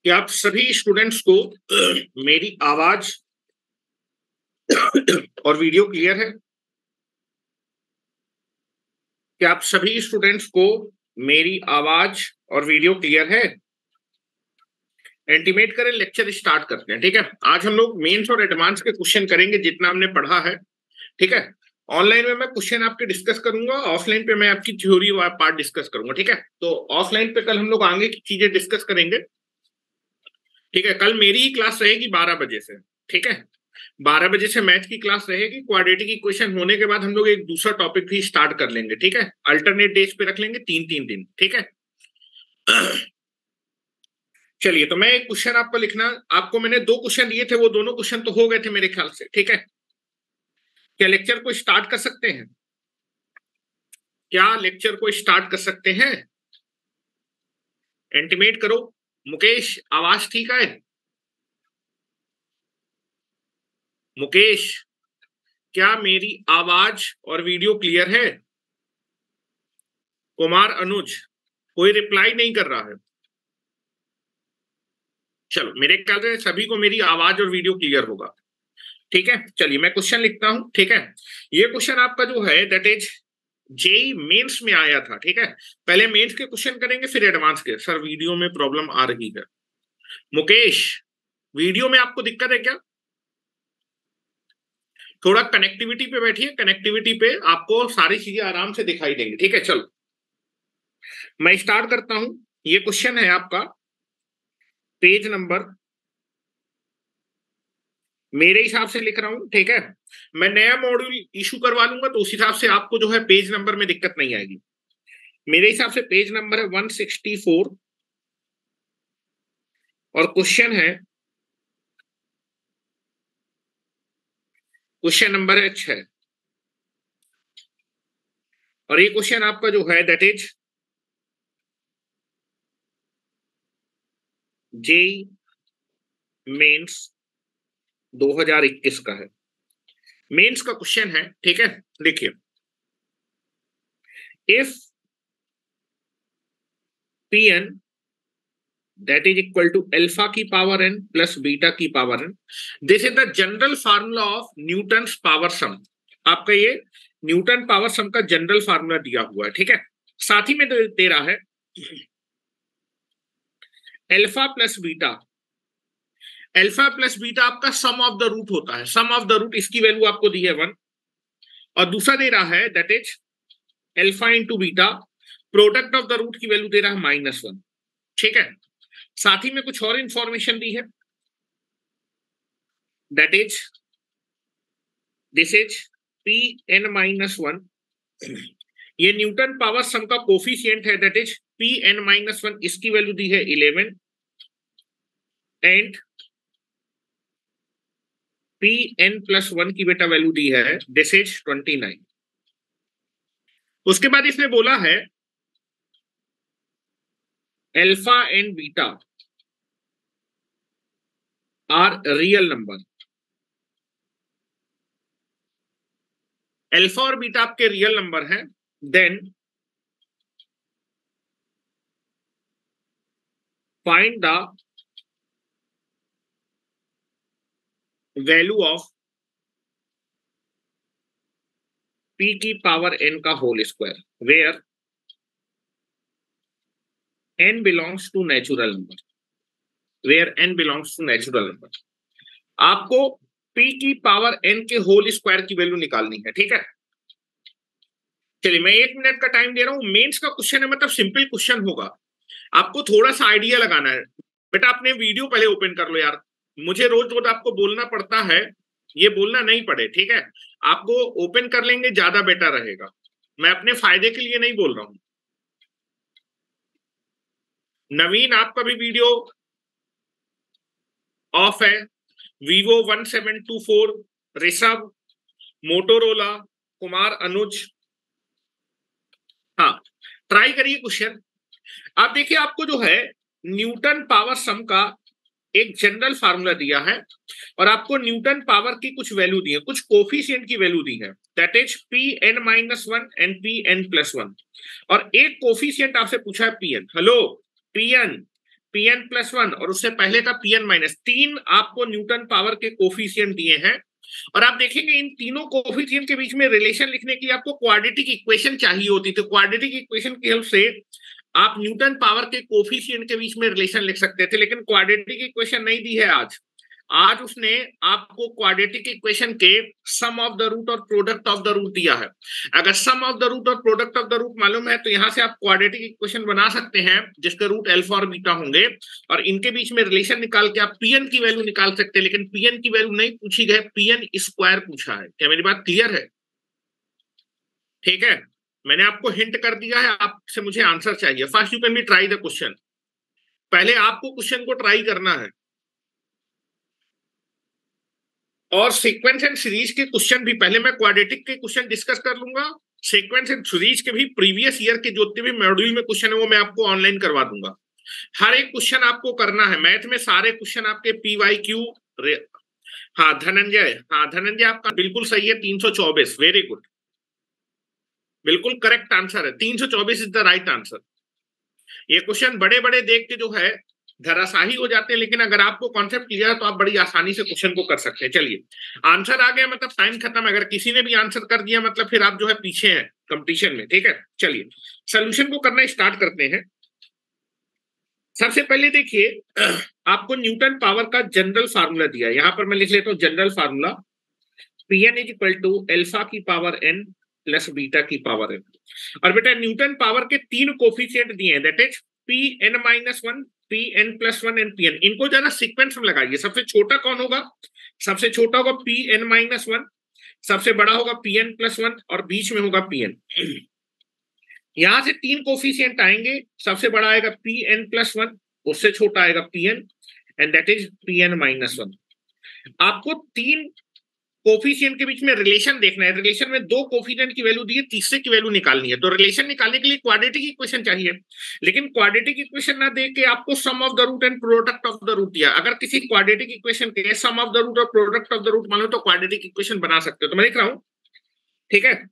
कि आप सभी स्टूडेंट्स को मेरी आवाज और वीडियो क्लियर है? क्या आप सभी स्टूडेंट्स को मेरी आवाज और वीडियो क्लियर है? इंटीमेट करें, लेक्चर स्टार्ट करते हैं। ठीक है, आज हम लोग मेंस और एडवांस के क्वेश्चन करेंगे जितना हमने पढ़ा है। ठीक है, ऑनलाइन में मैं क्वेश्चन आपके डिस्कस करूंगा, ऑफलाइन पे मैं आपकी थ्योरी पार्ट डिस्कस करूंगा। ठीक है, तो ऑफलाइन पे कल हम लोग आगे की चीजें डिस्कस करेंगे। ठीक है, कल मेरी ही क्लास रहेगी 12 बजे से। ठीक है, 12 बजे से मैथ की क्लास रहेगी। क्वाड्रेटिक इक्वेशन होने के बाद हम लोग एक दूसरा टॉपिक भी स्टार्ट कर लेंगे। ठीक है, अल्टरनेट डेज पे रख लेंगे 3-3 दिन। ठीक है, चलिए, तो मैं एक क्वेश्चन आपको लिखना, आपको मैंने 2 क्वेश्चन दिए थे, वो दोनों क्वेश्चन तो हो गए थे मेरे ख्याल से। ठीक है, क्या लेक्चर को स्टार्ट कर सकते हैं? क्या लेक्चर को स्टार्ट कर सकते हैं? इंटीमेट करो। मुकेश, आवाज ठीक है? मुकेश, क्या मेरी आवाज और वीडियो क्लियर है? कुमार अनुज, कोई रिप्लाई नहीं कर रहा है। चलो, मेरे ख्याल से सभी को मेरी आवाज और वीडियो क्लियर होगा। ठीक है, चलिए मैं क्वेश्चन लिखता हूं। ठीक है, ये क्वेश्चन आपका जो है दैट इज जेई मेंस में आया था। ठीक है, पहले मेंस के क्वेश्चन करेंगे फिर एडवांस के। सर वीडियो में प्रॉब्लम आ रही है। मुकेश, वीडियो में आपको दिक्कत है क्या? थोड़ा कनेक्टिविटी पे बैठिए, कनेक्टिविटी पे आपको सारी चीजें आराम से दिखाई देंगी। ठीक है, चलो मैं स्टार्ट करता हूं। ये क्वेश्चन है आपका पेज नंबर, मेरे हिसाब से लिख रहा हूं। ठीक है, मैं नया मॉड्यूल इशू करवा लूंगा तो उस हिसाब से आपको जो है पेज नंबर में दिक्कत नहीं आएगी। मेरे हिसाब से पेज नंबर है 164 और क्वेश्चन है, क्वेश्चन नंबर है 6। और ये क्वेश्चन आपका जो है दैट इज जेई मेंस 2021 का है। मेंस का क्वेश्चन है। ठीक है, देखिए, if Pn that is equal to alpha की पावर n प्लस बीटा की power n, this is the general formula of Newton's power sum. आपका ये न्यूटन पावर सम का जनरल फार्मूला दिया हुआ है। ठीक है, साथ ही में दे रहा है alpha plus beta. Alpha plus beta आपका सम ऑफ द रूट होता है। सम ऑफ द रूट, इसकी वैल्यू आपको दी है 1। और दूसरा दे रहा है that is alpha into beta, product of the root की वैल्यू दे रहा है -1। ठीक है, साथ ही में कुछ और इंफॉर्मेशन दी है that is this is Pn-1। ये न्यूटन पावर सम का कोफिशिएंट है दैट इज Pn-1, इसकी वैल्यू दी है 11 एंड Pn+1 की बेटा वैल्यू दी है दिस इज 29। उसके बाद इसने बोला है alpha and beta are real number. Alpha और बीटा आपके रियल नंबर हैं, then find the value of p की पावर n का whole square where n belongs to natural number, where n belongs to natural number. आपको p की power n के whole square की value निकालनी है। ठीक है, चलिए मैं 1 मिनट का टाइम दे रहा हूं। मेंस का क्वेश्चन है, मतलब सिंपल क्वेश्चन होगा, आपको थोड़ा सा आइडिया लगाना है। बेटा अपने वीडियो पहले ओपन कर लो यार, मुझे रोज रोज आपको बोलना पड़ता है, ये बोलना नहीं पड़े। ठीक है, आपको ओपन कर लेंगे ज्यादा बेटर रहेगा, मैं अपने फायदे के लिए नहीं बोल रहा हूं। नवीन, आपका भी वीडियो ऑफ है। Vivo 1724, ऋषभ, मोटोरोला, कुमार अनुज। हाँ, ट्राई करिए क्वेश्चन। आप देखिए, आपको जो है न्यूटन पावर सम का एक जनरल फार्मूला दिया है और आपको न्यूटन पावर की कुछ वैल्यू दी है, कुछ कोफिशिएंट की वैल्यू दी है that is Pn-1 and Pn+1। और एक कोफिशिएंट आपसे पूछा है Pn। हेलो Pn, Pn+1 और उससे पहले का Pn-, 3 आपको न्यूटन पावर के कोफिशिएंट दिए हैं और आप देखेंगे इन तीनों कोफिशिएंट के बीच में रिलेशन लिखने के लिए आपको क्वाड्रेटिक इक्वेशन चाहिए होती थी। क्वाड्रेटिक इक्वेशन की हेल्प से आप न्यूटन पावर के कोफिशिएंट के बीच में रिलेशन लिख सकते थे, लेकिन क्वाड्रेटिक इक्वेशन नहीं दी है आज उसने आपको क्वाड्रेटिक इक्वेशन के सम ऑफ द रूट और प्रोडक्ट ऑफ द रूट दिया है। अगर सम ऑफ द रूट और प्रोडक्ट ऑफ द रूट मालूम है तो यहां से आप क्वाड्रेटिक इक्वेशन बना सकते हैं जिसके रूट अल्फा और बीटा होंगे और इनके बीच में रिलेशन निकाल के आप पीएन की वैल्यू निकाल सकते हैं, लेकिन पीएन की वैल्यू नहीं पूछी गई, पीएन स्क्वायर पूछा है। क्या मेरी बात क्लियर है? ठीक है, मैंने आपको हिंट कर दिया है, आपसे मुझे आंसर चाहिए। First you can B try the question, पहले आपको क्वेश्चन को ट्राई करना है और सीक्वेंस एंड सीरीज के क्वेश्चन भी, पहले मैं क्वाड्रेटिक के क्वेश्चन डिस्कस कर लूंगा, सीक्वेंस एंड सीरीज के भी प्रीवियस ईयर के जितने भी मॉड्यूल में क्वेश्चन है वो मैं आपको ऑनलाइन करवा दूंगा। हर एक क्वेश्चन आपको करना है, मैथ में सारे क्वेश्चन आपके PYQ। हाँ धनंजय आपका बिल्कुल सही है, 324, वेरी गुड, बिल्कुल करेक्ट आंसर है, 324 इज द राइट आंसर। ये क्वेश्चन बड़े बड़े देख के जो है धराशाही हो जाते हैं, लेकिन अगर आपको कॉन्सेप्ट क्लियर है तो आप बड़ी आसानी से क्वेश्चन को कर सकते हैं। चलिए, आंसर आ गया मतलब टाइम खत्म। अगर किसी ने भी आंसर कर दिया मतलब फिर आप जो है पीछे हैं कंपटीशन में, ठीक है। चलिए सोल्यूशन को करना स्टार्ट करते हैं। सबसे पहले देखिए आपको न्यूटन पावर का जनरल फार्मूला दिया है, यहां पर मैं लिख लेता हूं general formula, Pn is equal to alpha की पावर n प्लस बीटा की पावर n। और बेटा न्यूटन पावर के 3 कोफिशिएंट दिए हैं, that is Pn-1, Pn+1 and Pn। इनको जरा सीक्वेंस में लगाइए। सबसे छोटा कौन होगा? सबसे छोटा होगा Pn-1, सबसे बड़ा होगा Pn+1 और बीच में होगा Pn। यहां से 3 कोफिशिएंट आएंगे, सबसे बड़ा आएगा Pn+1, उससे छोटा आएगा Pn and that is Pn-1। आपको 3 कोफिशिएंट के बीच में रिलेशन देखना है। रिलेशन में 2 कोफिशिएंट की वैल्यू दी है, तीसरे की वैल्यू निकालनी है। तो रिलेशन निकालने के लिए क्वाड्रेटिक इक्वेशन चाहिए, लेकिन क्वाड्रेटिक इक्वेशन ना दे के आपको sum of the root and product of the root दिया। अगर किसी क्वाड्रेटिक इक्वेशन के सम ऑफ द रूट और प्रोडक्ट ऑफ द रूट मानो तो क्वाड्रेटिक इक्वेशन बना सकते हो। तो मैं लिख रहा हूं, ठीक है।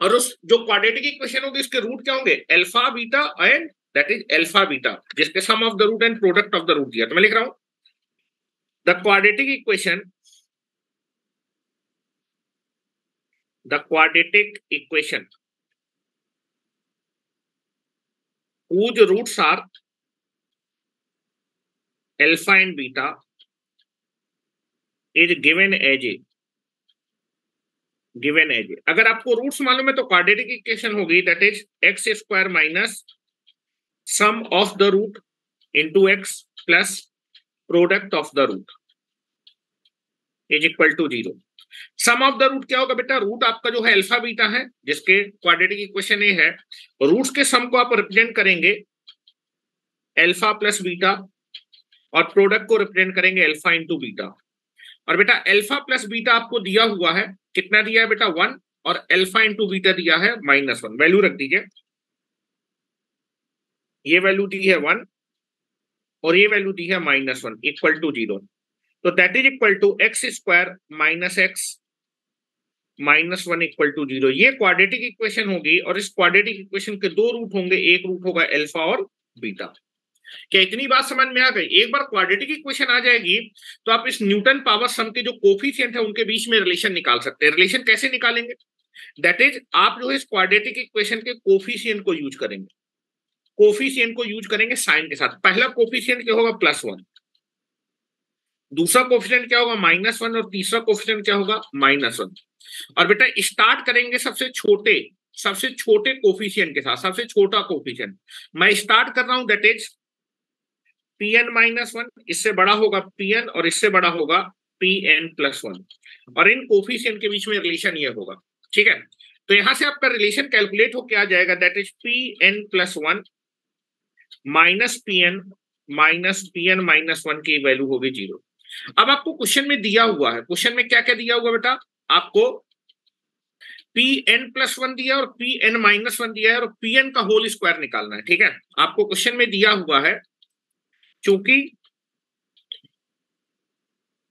और उस जो क्वाड्रेटिक इक्वेशन होगी उसके रूट क्या होंगे? Alpha beta and that is alpha beta, जिसके sum of the root and product of the root दिया। तो मैं लिख रहा हूं the quadratic equation whose roots are alpha and beta is given as a अगर आपको रूट्स मालूम है तो क्वाड्रेटिक इक्वेशन होगी that is x square minus sum of the root into X plus product of the root is equal to 0। Sum of the root क्या होगा बेटा? Root आपका जो है अल्फा बीटा है, जिसके क्वाड्रेटिक इक्वेशन ये है। रूट्स के सम को आप रिप्रेजेंट करेंगे अल्फा प्लस बीटा और प्रोडक्ट को रिप्रेजेंट करेंगे अल्फा इंटू बीटा। और बेटा अल्फा प्लस बीटा आपको दिया हुआ है, कितना दिया है बेटा? 1, और अल्फा इंटू बीटा दिया है -1। वैल्यू रख दीजिए, ये वैल्यू दी है 1 और ये वैल्यू दी है -1 इक्वल टू 0। तो that is equal to X square minus x minus 1 equal to 0। ये क्वाड्रेटिक इक्वेशन होगी और इस क्वाड्रेटिक इक्वेशन के 2 रूट होंगे, एक रूट होगा अल्फा और बीटा। क्या इतनी बात समझ में आ गई? एक बार क्वाड्रेटिक इक्वेशन आ जाएगी तो आप इस न्यूटन पावर सम के जो कोफिशिएंट है उनके बीच में रिलेशन निकाल सकते हैं। रिलेशन कैसे निकालेंगे? दैट इज आप जो है इस क्वाड्रेटिक इक्वेशन के कोफिशिएंट को यूज करेंगे, साइन के साथ। पहला कोफिशिएंट क्या होगा? +1, दूसरा कोफिशिएंट क्या होगा? -1 और तीसरा कोफिशिएंट क्या होगा? -1। और बेटा स्टार्ट करेंगे सबसे छोटे कोफिशिएंट के साथ, सबसे छोटा कोफिशिएंट मैं स्टार्ट कर रहा हूं दैट इज Pn-1, इससे बड़ा होगा Pn और इससे बड़ा होगा Pn+1 और इन कोफिशिएंट के बीच में रिलेशन ये होगा, ठीक है। तो यहां से आपका रिलेशन कैलकुलेट होकर आ जाएगा that is Pn+1 minus Pn-1 की वैल्यू होगी 0। अब आपको क्वेश्चन में दिया हुआ है, क्वेश्चन में क्या क्या दिया हुआ बेटा? आपको Pn+1 दिया और Pn-1 दिया है और Pn का होल स्क्वायर निकालना है, ठीक है। आपको क्वेश्चन में दिया हुआ है चूंकि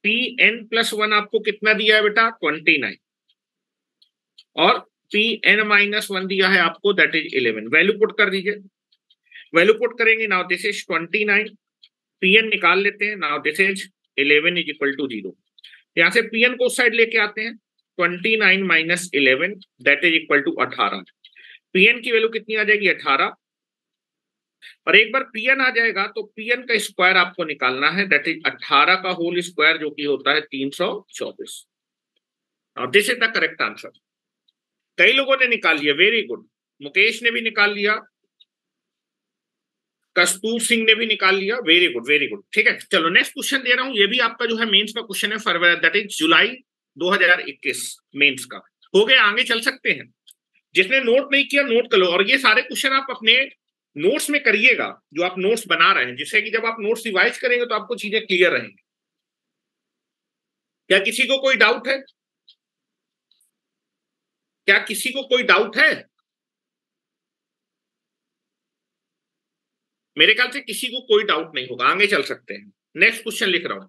Pn+1 आपको कितना दिया है बेटा? 29 और Pn-1 दिया है आपको दैट इज 11। वैल्यू पुट कर दीजिए। वैल्यू पुट करेंगे, नाउ दिस इज 29, पीएन निकाल लेते हैं, now this is 11 is equal to 0। यहां से पीएन को उस साइड लेके आते हैं, 29 minus 11 that is equal to 18। PN की वैल्यू कितनी आ जाएगी, 18। और एक बार पीएन आ जाएगा तो पीएन का स्क्वायर आपको निकालना है, दैट इज 18 का होल स्क्वायर, जो कि होता है 324। और this is the correct answer. कई लोगों ने निकाल लिया, वेरी गुड। मुकेश ने भी निकाल लिया, कस्तूर सिंह ने भी निकाल लिया, वेरी गुड वेरी गुड। ठीक है, चलो नेक्स्ट क्वेश्चन दे रहा हूं, ये भी आपका जो है मेंस का क्वेश्चन है, फरवरी दैट इज जुलाई 2021 मेंस का। हो गया, आगे चल सकते हैं। जिसने नोट नहीं किया नोट कर लो, और ये सारे क्वेश्चन आप अपने नोट्स में करिएगा, जो आप नोट्स बना रहे हैं, जिससे कि जब आप नोट्स रिवाइज करेंगे तो आपको चीजें क्लियर रहेंगी। क्या किसी को कोई डाउट है? क्या किसी को कोई डाउट है? मेरे ख्याल से किसी को कोई डाउट नहीं होगा, आगे चल सकते हैं। नेक्स्ट क्वेश्चन लिख रहा हूं,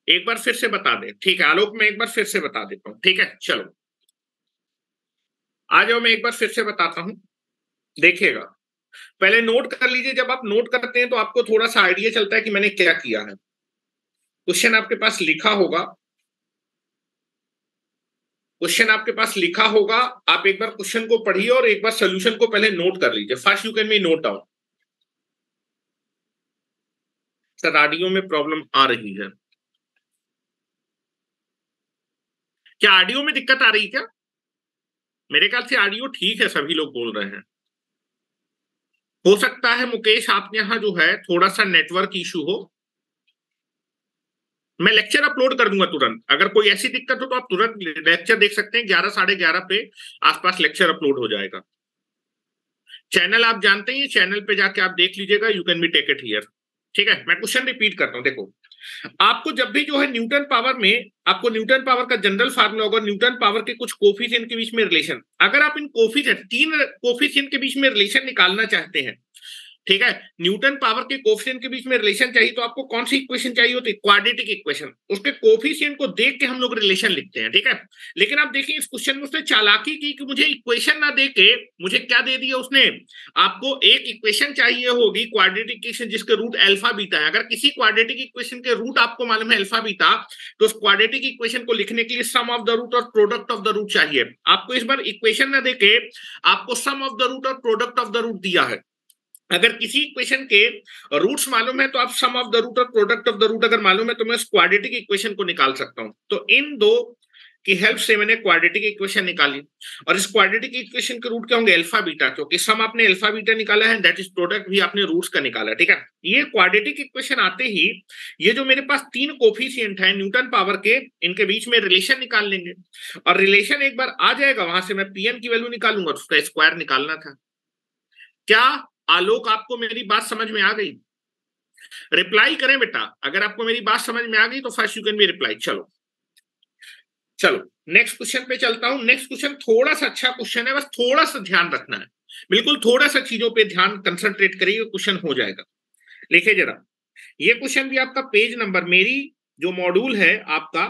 एक बार फिर से बता दे। ठीक है आलोक, मैं एक बार फिर से बता देता हूं। ठीक है चलो आ जाओ, मैं एक बार फिर से बताता हूं, देखिएगा। पहले नोट कर लीजिए, जब आप नोट करते हैं तो आपको थोड़ा सा आइडिया चलता है कि मैंने क्या किया है। क्वेश्चन आपके पास लिखा होगा, क्वेश्चन आपके पास लिखा होगा, आप एक बार क्वेश्चन को पढ़िए और एक बार सोल्यूशन को पहले नोट कर लीजिए। First you can be note down. Sir audio में प्रॉब्लम आ रही है क्या? ऑडियो में दिक्कत आ रही है क्या? मेरे ख्याल से ऑडियो ठीक है, सभी लोग बोल रहे हैं। हो सकता है मुकेश आपके यहाँ जो है थोड़ा सा नेटवर्क इशू हो। मैं लेक्चर अपलोड कर दूंगा तुरंत, अगर कोई ऐसी दिक्कत हो तो आप तुरंत लेक्चर देख सकते हैं। 11 साढ़े 11 पे आसपास लेक्चर अपलोड हो जाएगा। चैनल आप जानते ही, चैनल पे जाके आप देख लीजिएगा, you can be take it here. ठीक है, मैं क्वेश्चन रिपीट करता हूं, देखो। आपको जब भी जो है न्यूटन पावर में, आपको न्यूटन पावर का जनरल फार्मूला होगा, न्यूटन पावर के कुछ कोफिशिएंट के बीच में रिलेशन। अगर आप इन कोफिशिएंट, तीन कोफिशिएंट के बीच में रिलेशन निकालना चाहते हैं, ठीक है, न्यूटन पावर के कोफिशिएंट के बीच में रिलेशन चाहिए, तो आपको कौन सी इक्वेशन चाहिए होती है? Quadratic equation. उसके कोफिशिएंट को देख के हम लोग रिलेशन लिखते हैं, ठीक है। लेकिन आप देखिए इस क्वेश्चन में उसने चालाकी की कि मुझे इक्वेशन ना दे के मुझे क्या दे दिया उसने, आपको एक इक्वेशन चाहिए होगी क्वाड्रेटिक इक्वेशन जिसके रूट अल्फा बीटा है। अगर किसी क्वाड्रेटिक इक्वेशन के रूट आपको मालूम है अल्फा बीटा, तो उस क्वाड्रेटिक इक्वेशन को लिखने के लिए सम ऑफ द रूट और प्रोडक्ट ऑफ द रूट चाहिए। आपको इस बार इक्वेशन ना देके आपको सम ऑफ द रूट और प्रोडक्ट ऑफ द रूट दिया है। अगर किसी इक्वेशन के रूट्स मालूम है तो आप सम ऑफ द रूट और प्रोडक्ट ऑफ द रूट अगर मालूम है तो मैं उस क्वाड्रेटिक इक्वेशन को निकाल सकता हूं। तो इन दो की हेल्प से मैंने क्वाड्रेटिक इक्वेशन निकाली, और इस क्वाड्रेटिक इक्वेशन के रूट क्या होंगे? अल्फा बीटा, क्योंकि सम आपने अल्फा बीटा निकाला है, दैट इज प्रोडक्ट भी आपने रूट्स का निकाला, ठीक है। ये क्वाड्रेटिक इक्वेशन आते ही ये जो मेरे पास तीन कोफिशिएंट है न्यूटन पावर के, इनके बीच में रिलेशन निकाल लेंगे, और रिलेशन एक बार आ जाएगा वहां से मैं पीएम की वैल्यू निकालूंगा, उसका स्क्वायर निकालना था। क्या आलोक आपको मेरी बात समझ में आ गई? रिप्लाई करें बेटा, अगर आपको मेरी बात समझ में आ गई तो first you can B reply. चलो चलो नेक्स्ट क्वेश्चन पे चलता हूं। नेक्स्ट क्वेश्चन थोड़ा सा अच्छा क्वेश्चन है, बस थोड़ा सा ध्यान रखना है, बिल्कुल थोड़ा सा चीजों पे ध्यान कंसंट्रेट करिए, क्वेश्चन हो जाएगा। लिखिए जरा, ये क्वेश्चन भी आपका पेज नंबर, मेरी जो मॉड्यूल है आपका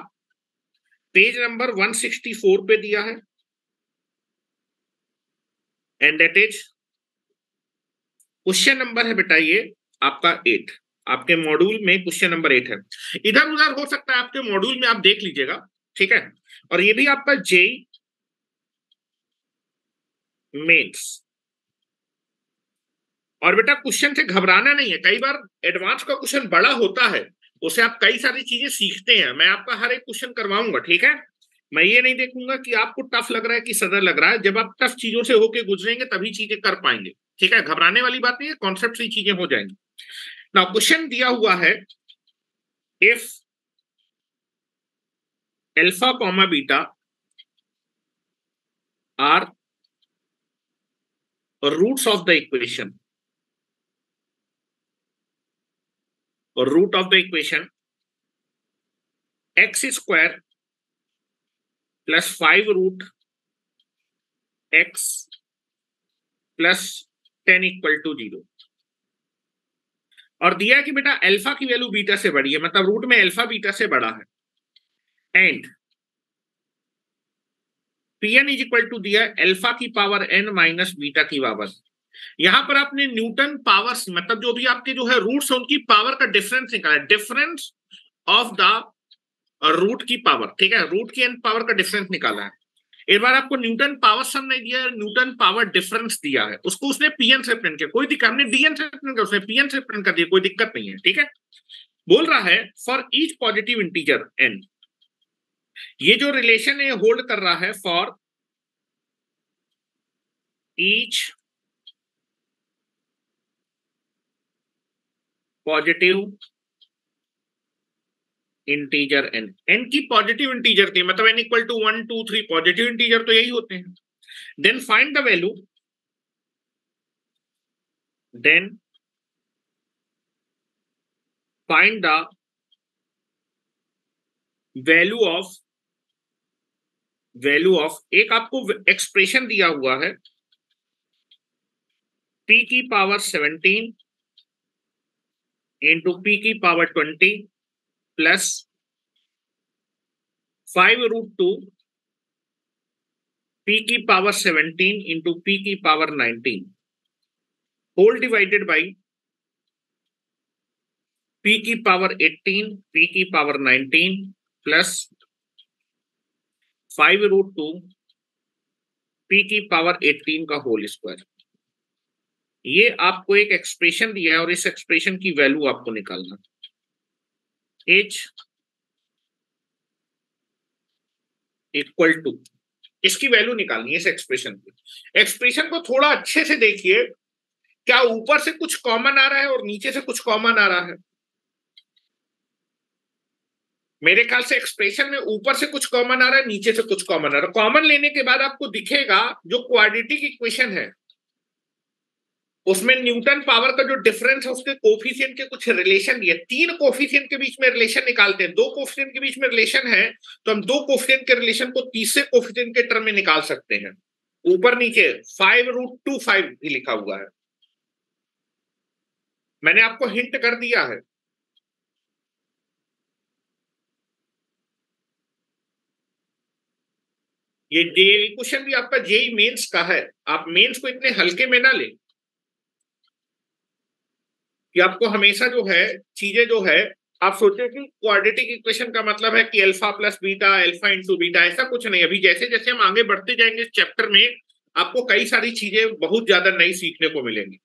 पेज नंबर 164 पे दिया है, and that is question number है बेटा ये आपका 8। आपके मॉड्यूल में क्वेश्चन नंबर 8 है। इधर उधर हो सकता है आपके मॉड्यूल में, आप देख लीजिएगा, ठीक है। और ये भी आपका जेई मेंस। और बेटा क्वेश्चन से घबराना नहीं है, कई बार एडवांस का क्वेश्चन बड़ा होता है, उसे आप कई सारी चीजें सीखते हैं। मैं आपका हर एक क्वेश्चन करवाऊंगा, ठीक है। मैं ये नहीं देखूंगा कि आपको टफ लग रहा है कि सदर लग रहा है। जब आप टफ चीजों से होके गुजरेंगे तभी चीजें कर पाएंगे, ठीक है। घबराने वाली बात नहीं है, कॉन्सेप्ट से चीजें हो जाएंगी। नाउ क्वेश्चन दिया हुआ है, if alpha comma beta are roots of the equation, और root of the equation x square plus 5 root x plus 10 equal to 0, और दिया कि बेटा अल्फा की वैल्यू बीटा से बड़ी है, मतलब रूट में अल्फा बीटा से बड़ा है, and Pn is equal to दिया अल्फा की पावर n माइनस बीटा की पावर। यहां पर आपने न्यूटन पावर्स मतलब जो भी आपके जो है रूट्स है उनकी पावर का डिफरेंस निकाला, डिफरेंस ऑफ द रूट की पावर, ठीक है, रूट की n पावर का डिफरेंस निकाला है। एक बार आपको न्यूटन पावर सम नहीं दिया है, न्यूटन पावर डिफरेंस दिया है, उसको उसने पीएन से प्रिंट किया, कोई दिक्कत, हमने डीएन से प्रिंट किया, उसने पीएन से प्रिंट कर दिया, कोई दिक्कत नहीं है, ठीक है। बोल रहा है for each positive integer N, ये जो रिलेशन है होल्ड कर रहा है for each positive integer N, N की पॉजिटिव इंटीजर थी, मतलब N equal to 1 2 3 positive integer तो यही होते हैं। Then find the value, then find the value of एक आपको एक्सप्रेशन दिया हुआ है p की पावर 17 इंटू p की पावर 20 प्लस 5√2 p की पावर 17 इंटू p की power 19 whole divided by p की पावर 18 p की पावर 19 प्लस 5√2 p की पावर 18 का होल स्क्वायर। ये आपको एक एक्सप्रेशन दिया है और इस एक्सप्रेशन की वैल्यू आपको निकालना, h इक्वल टू, इसकी वैल्यू निकालनी है इस एक्सप्रेशन की। एक्सप्रेशन को थोड़ा अच्छे से देखिए, क्या ऊपर से कुछ कॉमन आ रहा है और नीचे से कुछ कॉमन आ रहा है? मेरे ख्याल से एक्सप्रेशन में ऊपर से कुछ कॉमन आ रहा है, नीचे से कुछ कॉमन आ रहा है। कॉमन लेने के बाद आपको दिखेगा जो क्वाड्रेटिक इक्वेशन है उसमें न्यूटन पावर का जो डिफरेंस है उसके कोफिशिएंट के कुछ रिलेशन दिए, तीन कोफिशिएंट के बीच में रिलेशन निकालते हैं, दो कोफिशिएंट के बीच में रिलेशन है तो हम दो कोफिशिएंट के रिलेशन को तीसरे कोफिशिएंट के टर्म में निकाल सकते हैं। ऊपर नीचे 5√25 भी लिखा हुआ है, मैंने आपको हिंट कर दिया है। ये क्वेश्चन भी आपका जेई मेंस का है, आप मेंस को इतने हल्के में ना ले कि आपको हमेशा जो है चीजें जो है आप सोचे कि क्वाड्रेटिक इक्वेशन का मतलब है कि alpha plus beta, alpha into beta, ऐसा कुछ नहीं। अभी जैसे जैसे हम आगे बढ़ते जाएंगे इस चैप्टर में आपको कई सारी चीजें बहुत ज्यादा नई सीखने को मिलेंगी।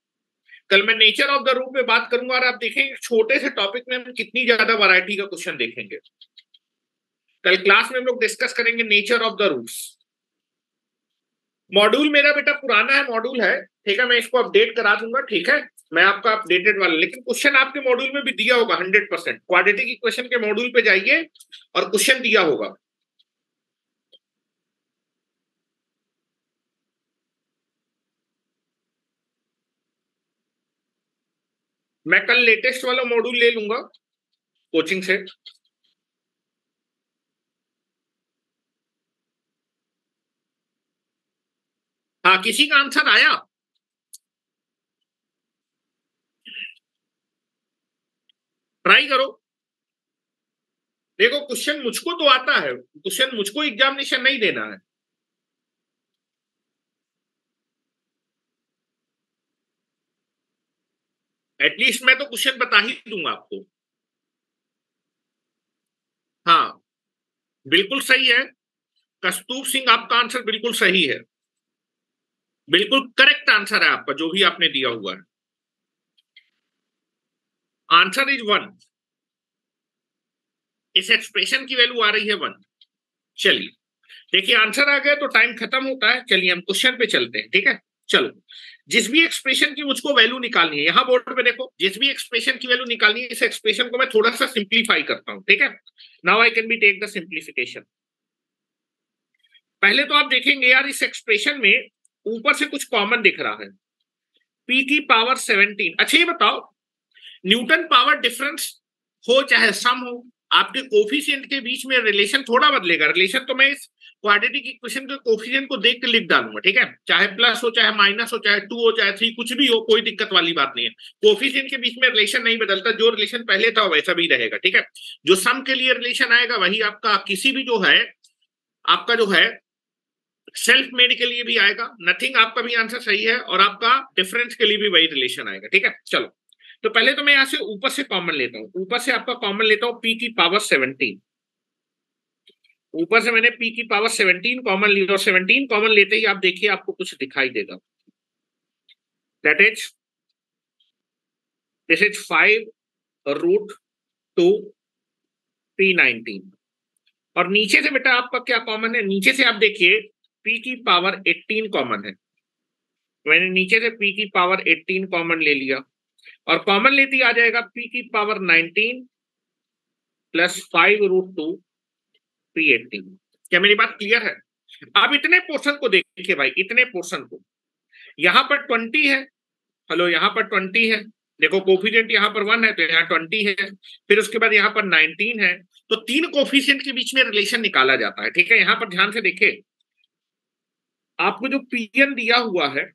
कल मैं नेचर ऑफ द रूट में बात करूंगा और आप देखेंगे छोटे से टॉपिक में हम कितनी ज्यादा वैरायटी का क्वेश्चन देखेंगे। कल क्लास में हम लोग डिस्कस करेंगे nature of the roots. Module मेरा बेटा पुराना है मॉड्यूल है, ठीक है, मैं इसको अपडेट करा दूंगा, ठीक है, मैं आपका अपडेटेड वाला, लेकिन क्वेश्चन आपके मॉड्यूल में भी दिया होगा 100%। क्वाड्रेटिक इक्वेशन के मॉड्यूल पे जाइए और क्वेश्चन दिया होगा। मैं कल लेटेस्ट वाला मॉड्यूल ले लूंगा कोचिंग से। हाँ, किसी का आंसर आया? ट्राई करो, देखो क्वेश्चन मुझको तो आता है, क्वेश्चन मुझको एग्जामिनेशन नहीं देना है। एटलीस्ट मैं तो क्वेश्चन बता ही दूंगा आपको। हाँ बिल्कुल सही है कस्तूर सिंह, आपका आंसर बिल्कुल सही है, बिल्कुल करेक्ट आंसर है आपका जो भी आपने दिया हुआ है। आंसर इज 1, इस एक्सप्रेशन की वैल्यू आ रही है 1। चलिए देखिए आंसर आ गया तो टाइम खत्म होता है, चलिए हम क्वेश्चन पे चलते हैं, ठीक है। चलो, जिस भी एक्सप्रेशन की मुझको वैल्यू निकालनी है, यहां बोर्ड पे देखो, जिस भी एक्सप्रेशन की वैल्यू निकालनी है इस एक्सप्रेशन को मैं थोड़ा सा सिंप्लीफाई करता हूं, ठीक है। Now I can be take the simplification. पहले तो आप देखेंगे यार इस एक्सप्रेशन में ऊपर से कुछ कॉमन दिख रहा है, p की पावर 17। अच्छा ये बताओ, न्यूटन पावर डिफरेंस हो चाहे सम हो, आपके कोफिशिएंट के बीच में रिलेशन थोड़ा बदलेगा। रिलेशन तो मैं इस क्वाड्रेटिक इक्वेशन के कोफिशिएंट को देख के लिख डालूंगा, ठीक है, चाहे प्लस हो चाहे माइनस हो चाहे 2 हो चाहे 3, कुछ भी हो, कोई दिक्कत वाली बात नहीं है। कोफिशिएंट के बीच में रिलेशन नहीं बदलता, जो रिलेशन पहले था वैसा भी रहेगा, ठीक है। जो सम के लिए रिलेशन आएगा वही आपका किसी भी जो है आपका जो है सेल्फ मेड के लिए भी आएगा, नथिंग आपका भी आंसर सही है, और आपका डिफरेंस के लिए भी वही रिलेशन आएगा। ठीक है, चलो तो पहले तो मैं यहां से ऊपर से कॉमन लेता हूं, ऊपर से आपका कॉमन लेता हूं p की पावर 17। ऊपर से मैंने p की पावर 17 कॉमन ली, और 17 कॉमन लेते ही आप देखिए आपको कुछ दिखाई देगा, that is this is 5√2 p19। और नीचे से बेटा आपका क्या कॉमन है, नीचे से आप देखिए p की पावर 18 कॉमन है। मैंने नीचे से p की पावर 18 कॉमन ले लिया, और कॉमन लेते ही आ जाएगा p की पावर 19 प्लस 5√2 p18। क्या मेरी बात क्लियर है? अब इतने पोर्शन को देखिए भाई, इतने पोर्शन को, यहां पर 20 है, हेलो यहां पर 20 है, देखो कोफिशिएंट यहां पर 1 है तो यहाँ 20 है, फिर उसके बाद यहाँ पर 19 है, तो तीन कोफिशिएंट के बीच में रिलेशन निकाला जाता है। ठीक है, यहां पर ध्यान से देखे, आपको जो pn दिया हुआ है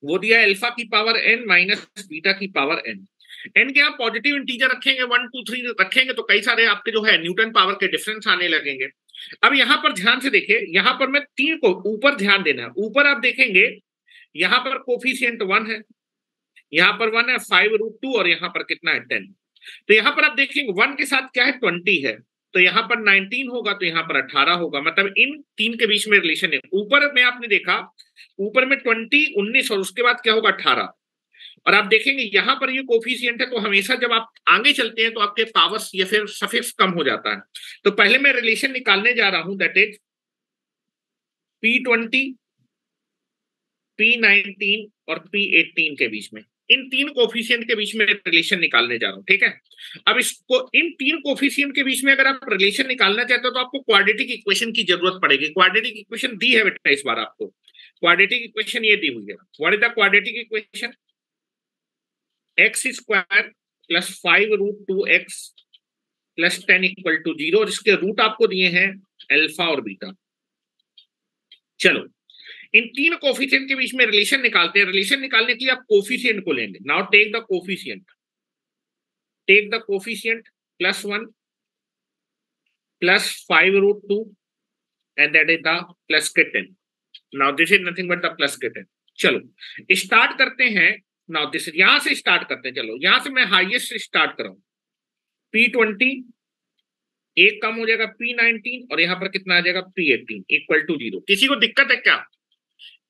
वो दिया अल्फा की पावर n माइनस बीटा की पावर n। n के आप पॉजिटिव इंटीजर रखेंगे, 1 2 3 रखेंगे तो कई सारे आपके जो है न्यूटन पावर के डिफरेंस आने लगेंगे। अब यहां पर ध्यान से देखिए, यहां पर मैं तीन को ऊपर ध्यान देना है, ऊपर आप देखेंगे यहां पर कोफिशिएंट 1 है, यहाँ पर 1 है, 5√2, और यहाँ पर कितना है 10। तो यहाँ पर आप देखेंगे 1 के साथ क्या है 20 है, तो यहाँ पर 19 होगा, तो यहाँ पर 18 होगा, मतलब इन तीन के बीच में रिलेशन है। ऊपर में आपने देखा, ऊपर में 20 19 और उसके बाद क्या होगा 18, और आप देखेंगे यहाँ पर ये कोफिशिएंट है, तो हमेशा जब आप आगे चलते हैं तो आपके पावर्स या फिर सफिक्स कम हो जाता है। तो पहले मैं रिलेशन निकालने जा रहा हूं, दैट इज p20 p19 और p18 के बीच में, इन तीन कोफिशिएंट के बीच में रिलेशन निकालने जा रहा हूं। ठीक है, अब इसको इन तीन कोफिशिएंट के बीच में अगर आप रिलेशन निकालना चाहते हो तो आपको क्वाड्रेटिक इक्वेशन की जरूरत पड़ेगी। क्वाड्रेटिक इक्वेशन दी है बेटा इस बार आपको, क्वाड्रेटिक इक्वेशन ये दी हुई है। What is the quadratic equation? X square plus 5√2x plus 10 equal to 0, जिसके रूट आपको दिए हैं अल्फा और बीटा। चलो इन तीन कोफिशिएंट के बीच में रिलेशन निकालते हैं। रिलेशन निकालने के लिए आप कोफिशिएंट को लेंगे। Now take the coefficient, take the coefficient +1 plus 5√2 and that is the plus के 10। Now this is nothing but the plus के 10। चलो स्टार्ट करते हैं। नाउ दिस यहां से स्टार्ट करते हैं, चलो यहां से मैं हाईएस्ट से स्टार्ट कर रहा हूं। p20 एक कम हो जाएगा p19, और यहां पर कितना आ जाएगा p18 इक्वल टू 0। किसी को दिक्कत है क्या?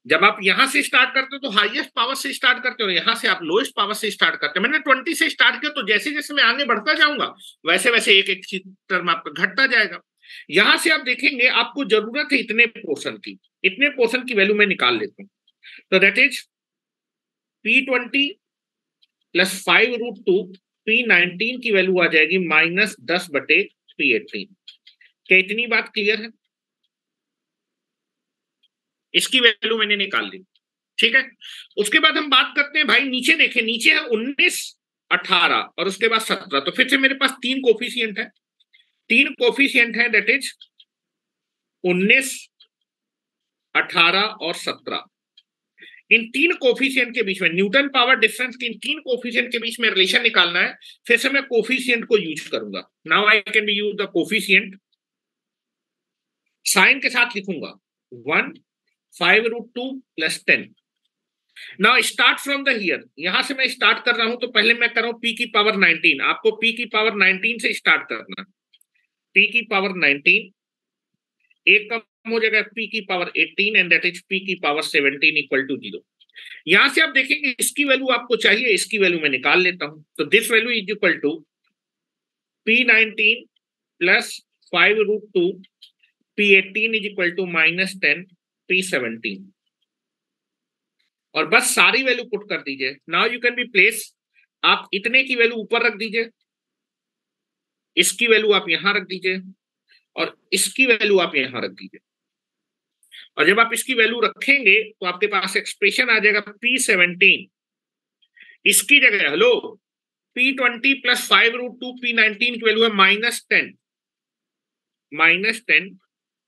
जब आप यहां से स्टार्ट करते हो तो हाईएस्ट पावर से स्टार्ट करते हो, यहां से आप लोएस्ट पावर से स्टार्ट करते हो। मैंने 20 से स्टार्ट किया, तो जैसे जैसे मैं आगे बढ़ता जाऊंगा वैसे वैसे एक एक टर्म आपका घटता जाएगा। यहां से आप देखेंगे आपको जरूरत है इतने पोर्शन की, इतने पोर्शन की वैल्यू मैं निकाल लेता हूं। तो that is p20 plus 5√2 p19 की वैल्यू आ जाएगी -10/p18। क्या इतनी बात क्लियर है? इसकी वैल्यू मैंने निकाल ली। ठीक है, उसके बाद हम बात करते हैं भाई, नीचे देखें, नीचे है 19 18 और उसके बाद 17। तो फिर से मेरे पास तीन कोफिशिएंट है, तीन कोफिशिएंट है, दैट इज 19 18 और 17। इन तीन कोफिशिएंट के बीच में न्यूटन पावर डिफरेंस के इन तीन कोफिशिएंट के बीच में रिलेशन निकालना है। फिर से मैं कोफिशिएंट को यूज करूंगा। Now I can be use the coefficient, sign के साथ लिखूंगा 1 5√2 plus 10। Now start from the here, यहां से मैं स्टार्ट कर रहा हूं, तो पहले मैं कर रहा हूं p की पावर 19। आपको p की पावर 19 से स्टार्ट करना। p की पावर 19 एक कम हो जाएगा p की power 18 and that is p की पावर 17 इक्वल टू 0। यहां से आप देखेंगे इसकी वैल्यू आपको चाहिए, इसकी वैल्यू मैं निकाल लेता हूं। तो this value is equal to p19 plus 5√2 p18 is equal to -10 p17, और बस सारी वैल्यू पुट कर दीजिए। Now you can be place, आप इतने की वैल्यू ऊपर रख दीजिए, इसकी वैल्यू आप यहां रख दीजिए, और इसकी वैल्यू आप यहां रख दीजिए। और जब आप इसकी वैल्यू रखेंगे तो आपके पास एक्सप्रेशन आ जाएगा p17, इसकी जगह हेलो p20 प्लस 5√2 p19 की वैल्यू है -10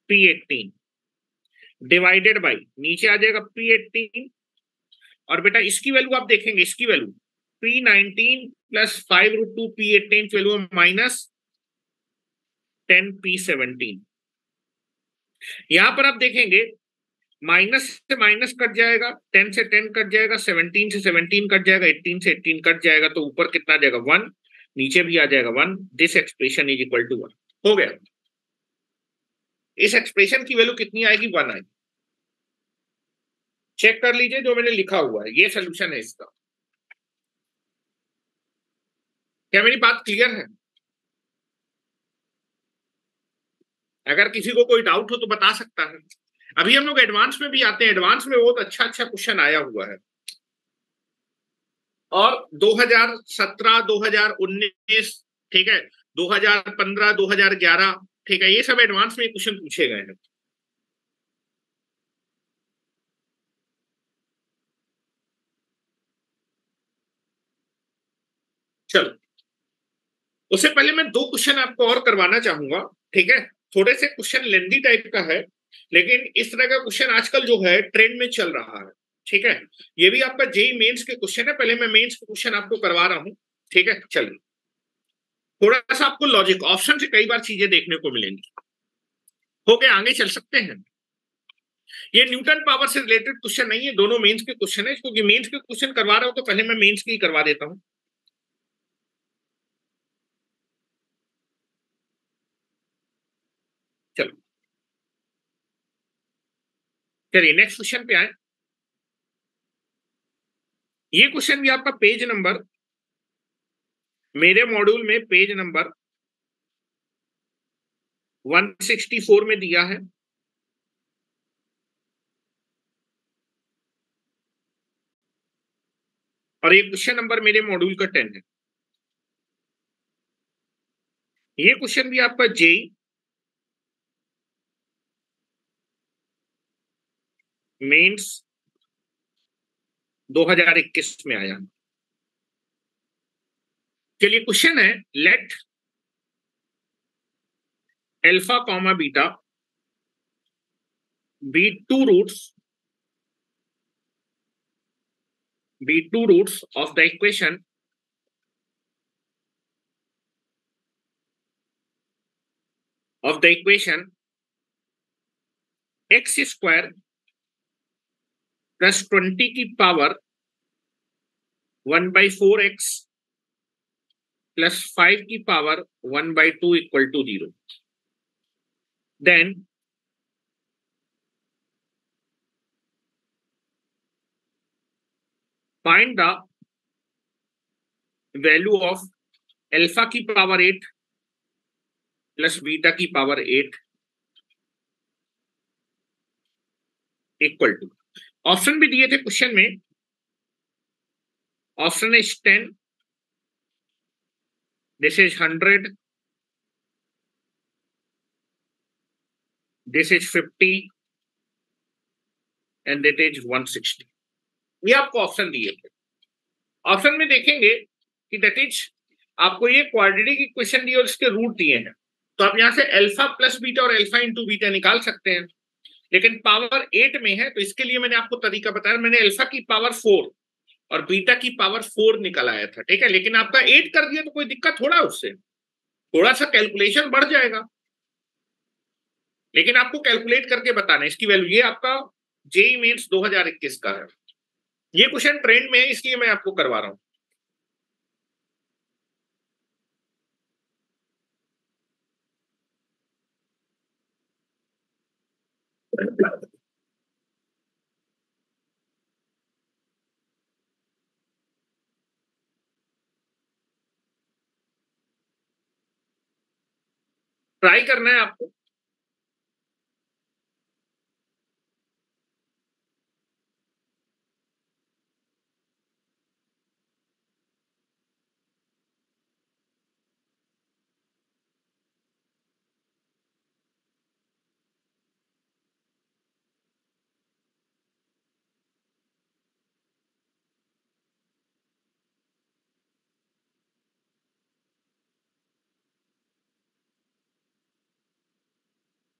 p18 डिवाइडेड बाई, नीचे आ जाएगा p18, और बेटा इसकी वैल्यू आप देखेंगे, इसकी वैल्यू p19 प्लस 5√2 p18 की वैल्यू -10 p17। यहां पर आप देखेंगे माइनस से माइनस कट जाएगा, 10 से 10 कट जाएगा, 17 से 17 कट जाएगा, 18 से 18 कट जाएगा, तो ऊपर कितना आ जाएगा 1, नीचे भी आ जाएगा 1। This expression is equal to 1। हो गया। इस एक्सप्रेशन की वैल्यू कितनी आएगी? 1 आएगी। चेक कर लीजिए जो मैंने लिखा हुआ है, ये सोल्यूशन है इसका। क्या मेरी बात क्लियर है? अगर किसी को कोई डाउट हो तो बता सकता है। अभी हम लोग एडवांस में भी आते हैं, एडवांस में बहुत अच्छा अच्छा क्वेश्चन आया हुआ है। और 2017, 2019, ठीक है, 2015, 2011, ठीक है, ये सब एडवांस में क्वेश्चन पूछे गए हैं। चलो, उससे पहले मैं दो क्वेश्चन आपको और करवाना चाहूंगा, ठीक है। थोड़े से क्वेश्चन लेंदी टाइप का है, लेकिन इस तरह का क्वेश्चन आजकल जो है ट्रेंड में चल रहा है, ठीक है। ये भी आपका जेई मेंस के क्वेश्चन है, पहले मैं मेंस के क्वेश्चन आपको करवा रहा हूं, ठीक है। चलिए, थोड़ा सा आपको लॉजिक ऑप्शन से कई बार चीजें देखने को मिलेंगी। हो गए, आगे चल सकते हैं। ये न्यूटन पावर से रिलेटेड क्वेश्चन नहीं है, दोनों मेंस के क्वेश्चन है, क्योंकि मेंस के क्वेश्चन करवा रहा हूं तो पहले मैं मेंस की ही करवा देता हूं। चलो, चलिए नेक्स्ट क्वेश्चन पे आए। ये क्वेश्चन भी आपका पेज नंबर, मेरे मॉड्यूल में पेज नंबर 164 में दिया है। और ये क्वेश्चन नंबर मेरे मॉड्यूल का 10 है। ये क्वेश्चन भी आपका जेई मेंस 2021 में आया। चलिए, क्वेश्चन है, let alpha comma beta be two roots of the equation x square plus 20 की पावर 1/4x प्लस 5 की power 1/2 equal to 0। Then find the value of alpha की पावर 8 प्लस बीटा की power 8 equal to. Option भी दिए थे question में। Option is 10, this is 100, this is 50 and that is 160। ये आपको ऑप्शन दिए थे। ऑप्शन में देखेंगे कि दैट इज, आपको ये क्वाड्रेटिक इक्वेशन दी और इसके रूट दिए हैं, तो आप यहां से अल्फा प्लस बीटा और अल्फा इंटू बीटा निकाल सकते हैं। लेकिन पावर 8 में है, तो इसके लिए मैंने आपको तरीका बताया, मैंने अल्फा की पावर 4 और बीटा की पावर 4 निकल आया था, ठीक है। लेकिन आपका 8 कर दिया तो कोई दिक्कत थोड़ा, उससे थोड़ा सा कैलकुलेशन बढ़ जाएगा, लेकिन आपको कैलकुलेट करके बताना है इसकी वैल्यू। ये आपका जेई मेंस 2021 का है। ये क्वेश्चन ट्रेंड में है, इसलिए मैं आपको करवा रहा हूं। ट्राई करना है आपको।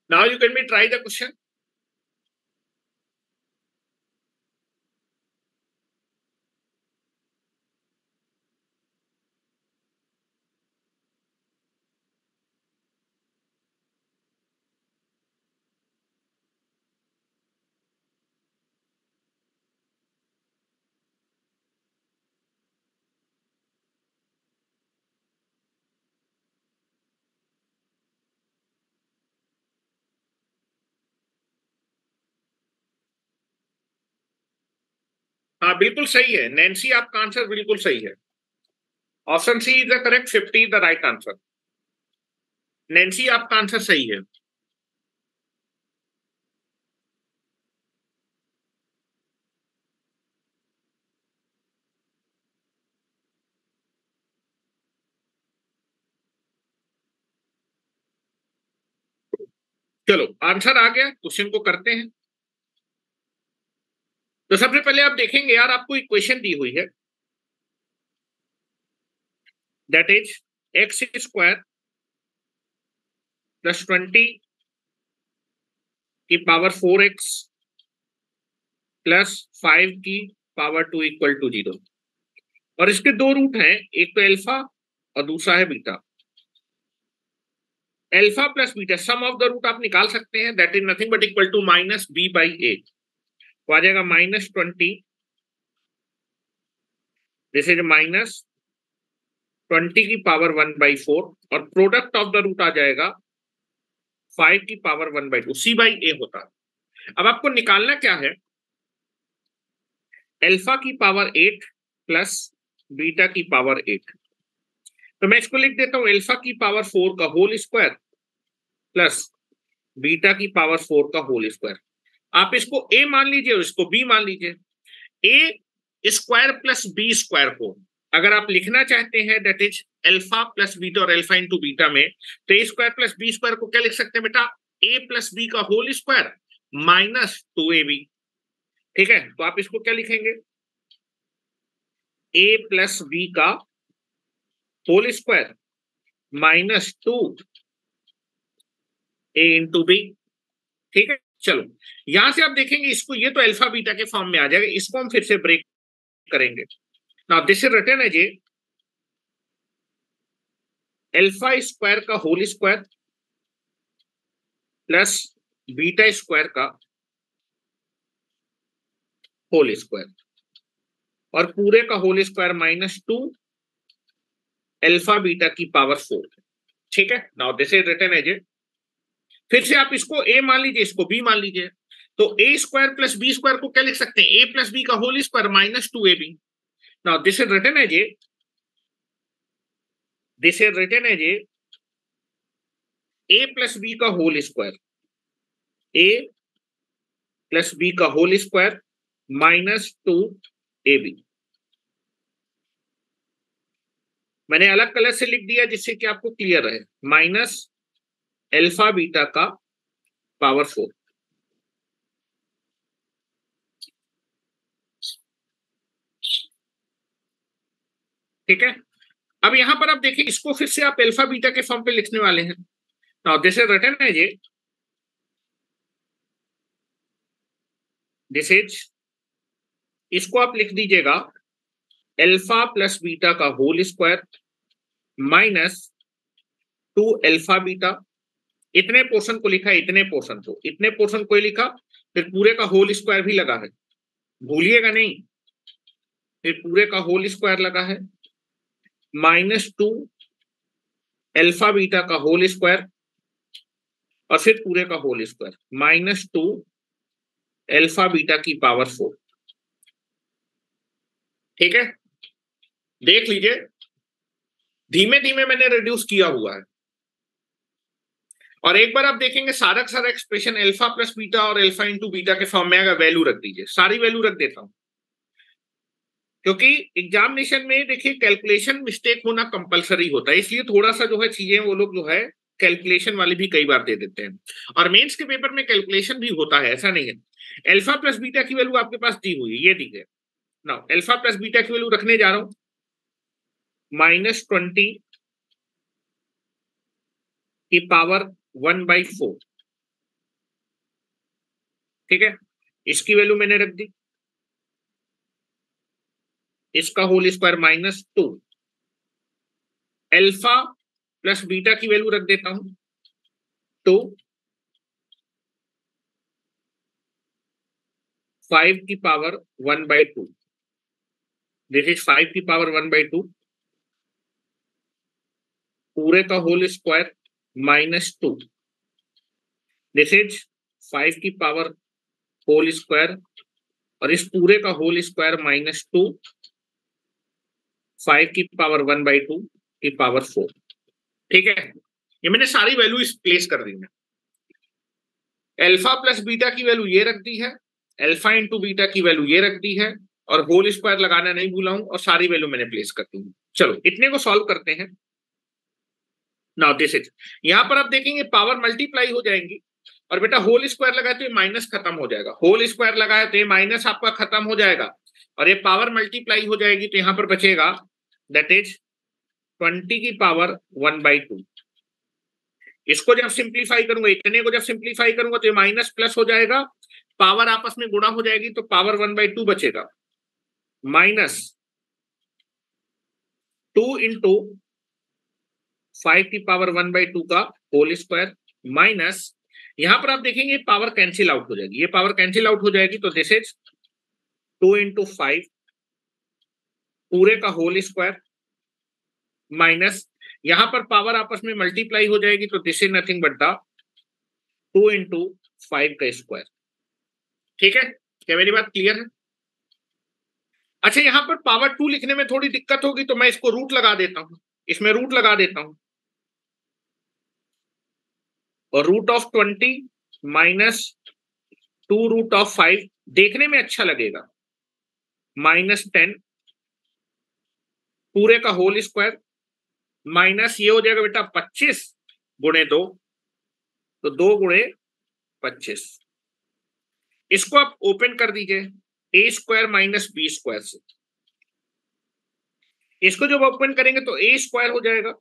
Now you can B try the question. हाँ बिल्कुल सही है नैन्सी, आपका आंसर बिल्कुल सही है। Option C is the correct, 50 is the right answer. Nancy आपका आंसर सही है। चलो आंसर आ गया, क्वेश्चन को करते हैं। तो सबसे पहले आप देखेंगे यार, आपको इक्वेशन दी हुई है, that is x square plus 20 की पावर 4x प्लस 5 की पावर 2 इक्वल टू 0। और इसके दो रूट हैं, एक तो एल्फा और दूसरा है beta. Alpha plus beta sum of the root आप निकाल सकते हैं, that is nothing but equal to minus b by a. तो आ जाएगा -20, दिस इज -20 की पावर 1/4, और प्रोडक्ट ऑफ द रूट आ जाएगा 5 की पावर 1/2, सी बाई ए होता है। अब आपको निकालना क्या है, एल्फा की पावर 8 प्लस बीटा की पावर 8। तो मैं इसको लिख देता हूं, एल्फा की पावर 4 का होल स्क्वायर प्लस बीटा की पावर 4 का होल स्क्वायर। आप इसको ए मान लीजिए और इसको बी मान लीजिए। ए स्क्वायर प्लस बी स्क्वायर को अगर आप लिखना चाहते हैं, that is alpha plus beta और एल्फा इंटू बीटा में, तो a square plus b square को क्या लिख सकते हैं बेटा, ए प्लस बी का होल स्क्वायर माइनस 2ab। ठीक है, तो आप इसको क्या लिखेंगे, ए प्लस बी का होल स्क्वायर -2 ए इंटू बी। ठीक है, चलो यहां से आप देखेंगे इसको, ये तो अल्फा बीटा के फॉर्म में आ जाएगा, इसको हम फिर से ब्रेक करेंगे। Now this is written as a alpha square का whole square plus beta square का होल स्क्वायर, और पूरे का होल स्क्वायर -2 अल्फा बीटा की पावर 4। ठीक है, now this is written as a, फिर से आप इसको ए मान लीजिए, इसको बी मान लीजिए। तो a square plus b square को क्या लिख सकते हैं, ए प्लस बी का whole square -2ab। Now this is written as a, this is written as a plus b का whole square, a plus b का होल स्क्वायर -2ab। मैंने अलग कलर से लिख दिया जिससे कि आपको क्लियर रहे, माइनस एल्फा बीटा का पावर 4। ठीक है, अब यहां पर आप देखिए, इसको फिर से आप एल्फा बीटा के फॉर्म पे लिखने वाले हैं। Now this is written as a, this is, इसको आप लिख दीजिएगा एल्फा प्लस बीटा का होल स्क्वायर -2 एल्फा बीटा। इतने पोर्शन को लिखा है, इतने पोर्शन को, इतने पोर्शन को ही लिखा, फिर पूरे का होल स्क्वायर भी लगा है, भूलिएगा नहीं, फिर पूरे का होल स्क्वायर लगा है -2 एल्फा बीटा का होल स्क्वायर, और फिर पूरे का होल स्क्वायर -2 एल्फा बीटा की पावर 4। ठीक है, देख लीजिए, धीमे धीमे मैंने रिड्यूस किया हुआ है। और एक बार आप देखेंगे सारा का सारा एक्सप्रेशन एल्फा प्लस बीटा और एल्फा इंटू बीटा के फॉर्म में आएगा। वैल्यू रख दीजिए, सारी वैल्यू रख देता हूं, क्योंकि एग्जामिनेशन में देखिए कैलकुलेशन मिस्टेक होना कंपलसरी होता है, इसलिए थोड़ा सा जो है चीजें वो लोग जो है कैलकुलेशन वाले भी कई बार दे देते हैं, और मेंस के पेपर में कैलकुलेशन भी होता है, ऐसा नहीं है। एल्फा प्लस बीटा की वैल्यू आपके पास दी हुई है, ये दी है। नाउ एल्फा प्लस बीटा की वैल्यू रखने जा रहा हूं, -20 की पावर 1/4। ठीक है, इसकी वैल्यू मैंने रख दी, इसका whole square -2, alpha plus beta की वैल्यू रख देता हूं 2, 5 की पावर 1/2, दिस इज 5 की पावर 1/2, पूरे का होल स्क्वायर -2, दिस इज 5 की पावर होल स्क्वायर और इस पूरे का होल स्क्वायर -2 5 की पावर 1/2 की पावर 4। ठीक है, ये मैंने सारी वैल्यू प्लेस कर दी है। अल्फा प्लस बीटा की वैल्यू ये रख दी है, अल्फा इंटू बीटा की वैल्यू ये रख दी है, और होल स्क्वायर लगाना नहीं भूला हूं, और सारी वैल्यू मैंने प्लेस कर दी हूं। चलो इतने को सॉल्व करते हैं। नाउ दिस इज, यहां पर आप देखेंगे पावर मल्टीप्लाई हो जाएंगी, और बेटा होल स्क्वायर लगाए तो ये माइनस खत्म हो जाएगा, होल स्क्वायर लगाए तो ये माइनस आपका खत्म हो जाएगा, और ये पावर मल्टीप्लाई हो जाएगी तो यहां पर बचेगा दैट इज 20 की पावर 1/2। इसको जब सिंप्लीफाई करूंगा, इतने को जब सिंप्लीफाई करूंगा तो ये माइनस प्लस हो जाएगा, पावर आपस में गुणा हो जाएगी तो पावर 1/2 बचेगा, माइनस 2 इंटू 5 की पावर 1/2 का होल स्क्वायर, माइनस यहां पर आप देखेंगे पावर कैंसिल आउट हो जाएगी, ये पावर कैंसिल आउट हो जाएगी, तो दिस इज 2 इंटू 5 पूरे का होल स्क्वायर, माइनस यहां पर पावर आपस में मल्टीप्लाई हो जाएगी, तो this is nothing but the 2 into 5 का स्क्वायर। ठीक है, क्या मेरी बात क्लियर है? अच्छा, यहां पर पावर 2 लिखने में थोड़ी दिक्कत होगी, तो मैं इसको रूट लगा देता हूं, इसमें रूट लगा देता हूं, और root of 20 minus 2 root of 5 देखने में अच्छा लगेगा, -10 पूरे का होल स्क्वायर, माइनस ये हो जाएगा बेटा 25 गुणे 2, तो 2 गुणे 25। इसको आप ओपन कर दीजिए ए स्क्वायर माइनस बी स्क्वायर से, इसको जब ओपन करेंगे तो ए स्क्वायर हो जाएगा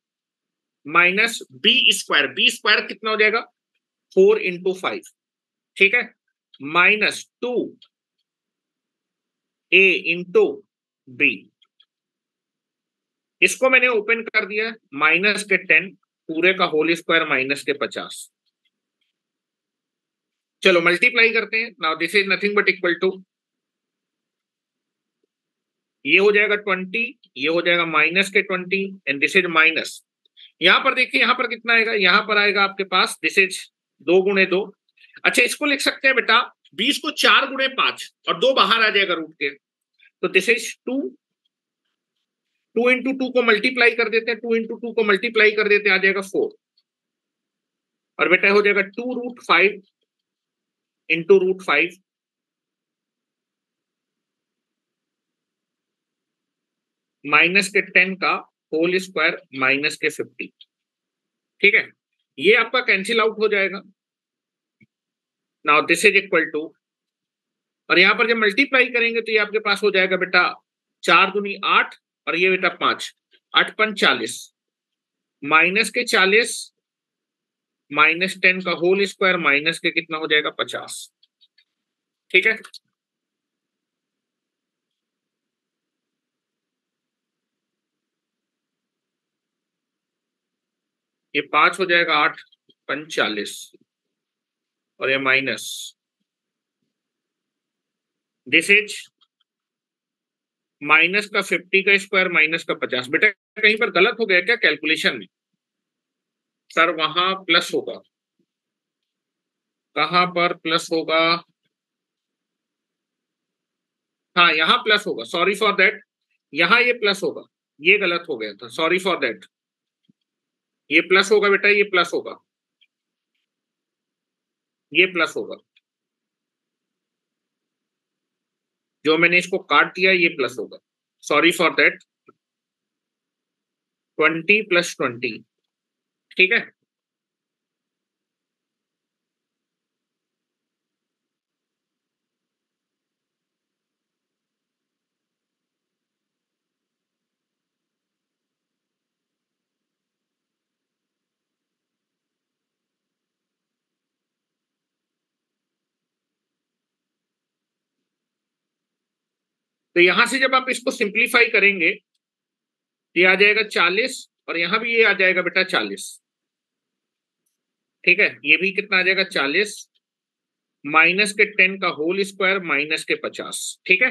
माइनस बी स्क्वायर कितना हो जाएगा 4 इंटू 5। ठीक है, माइनस 2 ए इंटू बी, इसको मैंने ओपन कर दिया माइनस के 10 पूरे का होल स्क्वायर माइनस के 50। चलो मल्टीप्लाई करते हैं। Now this is nothing but equal to, ये हो जाएगा 20, ये हो जाएगा माइनस के 20 एंड दिस इज माइनस, यहां पर देखिए यहां पर कितना आएगा, यहां पर आएगा आपके पास दिस इज 2 गुणे 2। अच्छा, इसको लिख सकते हैं बेटा 20 को 4 गुणे 5, और 2 बाहर आ जाएगा रूट के, तो दिस इज 2, 2 इंटू 2 को मल्टीप्लाई कर देते हैं, 2 इंटू 2 को मल्टीप्लाई कर देते हैं, आ जाएगा 4, और बेटा हो जाएगा 2 रूट 5 इंटू रूट 5 माइनस के 10 का होल स्क्वायर माइनस के 50। ठीक है, ये आपका कैंसिल आउट हो जाएगा। Now this is equal to, और यहां पर जब मल्टीप्लाई करेंगे तो ये आपके पास हो जाएगा बेटा 4 दूनी 8, और ये बेटा 5, 8 पंच 40, माइनस के 40 माइनस 10 का होल स्क्वायर माइनस के कितना हो जाएगा 50। ठीक है, ये 5 हो जाएगा 8 पंच 40, और ये माइनस दिस इज माइनस का 50 का स्क्वायर माइनस का 50। बेटा कहीं पर गलत हो गया क्या कैलकुलेशन में? सर वहां प्लस होगा, कहां पर प्लस होगा? हाँ यहाँ प्लस होगा, सॉरी फॉर दैट, यहाँ ये प्लस होगा, ये गलत हो गया था, सॉरी फॉर दैट, ये प्लस होगा बेटा, ये प्लस होगा, ये प्लस होगा, जो मैंने इसको काट दिया ये प्लस होगा, सॉरी फॉर दैट, 20 प्लस 20। ठीक है, तो यहां से जब आप इसको सिंप्लीफाई करेंगे तो ये आ जाएगा 40, और यहां भी ये आ जाएगा बेटा 40। ठीक है, ये भी कितना आ जाएगा 40, माइनस के 10 का होल स्क्वायर माइनस के 50। ठीक है,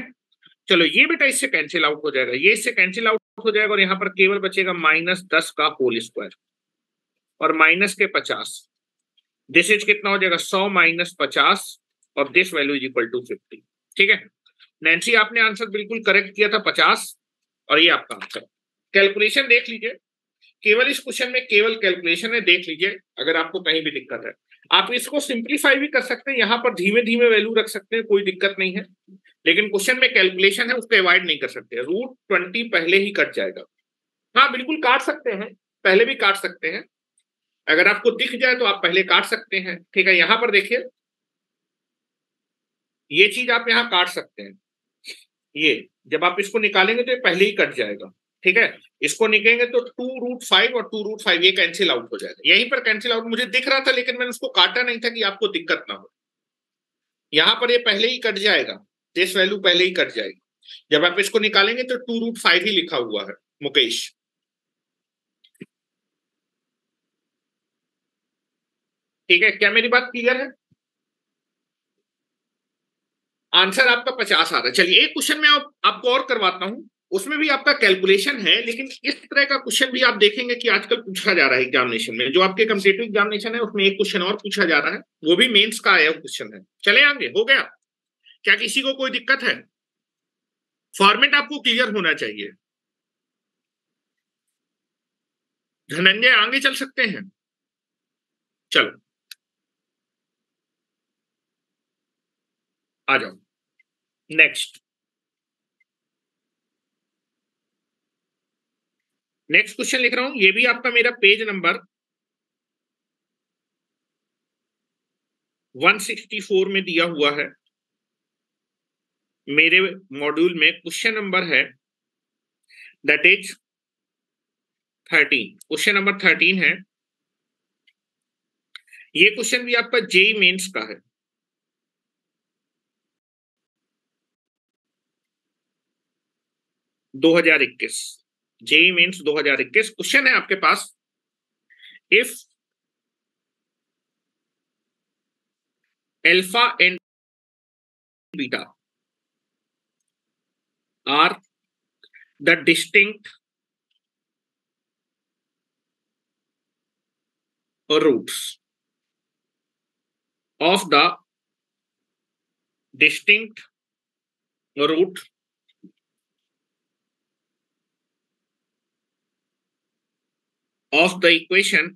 चलो ये बेटा इससे कैंसिल आउट हो जाएगा, ये इससे कैंसिल आउट हो जाएगा, और यहां पर केवल बचेगा -10 का होल स्क्वायर और माइनस के 50। दिस इज कितना हो जाएगा 100 माइनस 50, और this value is equal to 50। ठीक है, नैन्सी आपने आंसर बिल्कुल करेक्ट किया था 50, और ये आपका आंसर। कैलकुलेशन देख लीजिए, केवल इस क्वेश्चन में केवल कैलकुलेशन है, देख लीजिए अगर आपको कहीं भी दिक्कत है। आप इसको सिंप्लीफाई भी कर सकते हैं, यहां पर धीमे धीमे वैल्यू रख सकते हैं, कोई दिक्कत नहीं है, लेकिन क्वेश्चन में कैलकुलेशन है उसको अवॉइड नहीं कर सकते। √20 पहले ही कट जाएगा। हाँ बिल्कुल काट सकते हैं, पहले भी काट सकते हैं, अगर आपको दिख जाए तो आप पहले काट सकते हैं। ठीक है, यहां पर देखिए ये चीज आप यहां काट सकते हैं, ये जब आप इसको निकालेंगे तो ये पहले ही कट जाएगा। ठीक है, इसको निकालेंगे तो 2√5 और 2√5 ये कैंसिल आउट हो जाएगा, यहीं पर कैंसिल आउट मुझे दिख रहा था, लेकिन मैंने उसको काटा नहीं था कि आपको दिक्कत ना हो। यहां पर ये पहले ही कट जाएगा, दिस वैल्यू पहले ही कट जाएगी, जब आप इसको निकालेंगे तो 2√5 ही लिखा हुआ है मुकेश। ठीक है, क्या मेरी बात क्लियर है? आंसर आपका 50 आ रहा है। चलिए एक क्वेश्चन में आपको और करवाता हूं, उसमें भी आपका कैलकुलेशन है, लेकिन इस तरह का क्वेश्चन भी आप देखेंगे कि आजकल पूछा जा रहा है एग्जामिनेशन में, जो आपके कम्पिटेटिव एग्जामिनेशन है उसमें एक क्वेश्चन और पूछा जा रहा है, वो भी मेंस का आया क्वेश्चन है। चले आगे, हो गया? क्या किसी को कोई दिक्कत है? फॉर्मेट आपको क्लियर होना चाहिए। धनंजय आगे चल सकते हैं? चलो आ जाओ, नेक्स्ट नेक्स्ट क्वेश्चन लिख रहा हूं, ये भी आपका मेरा पेज नंबर 164 में दिया हुआ है। मेरे मॉड्यूल में क्वेश्चन नंबर है दैट इज 13, क्वेश्चन नंबर 13 है। ये क्वेश्चन भी आपका जेई मेंस का है, दो 2021 जेई मेंस 2021। क्वेश्चन है आपके पास, if alpha and beta are the distinct roots of the distinct root of the equation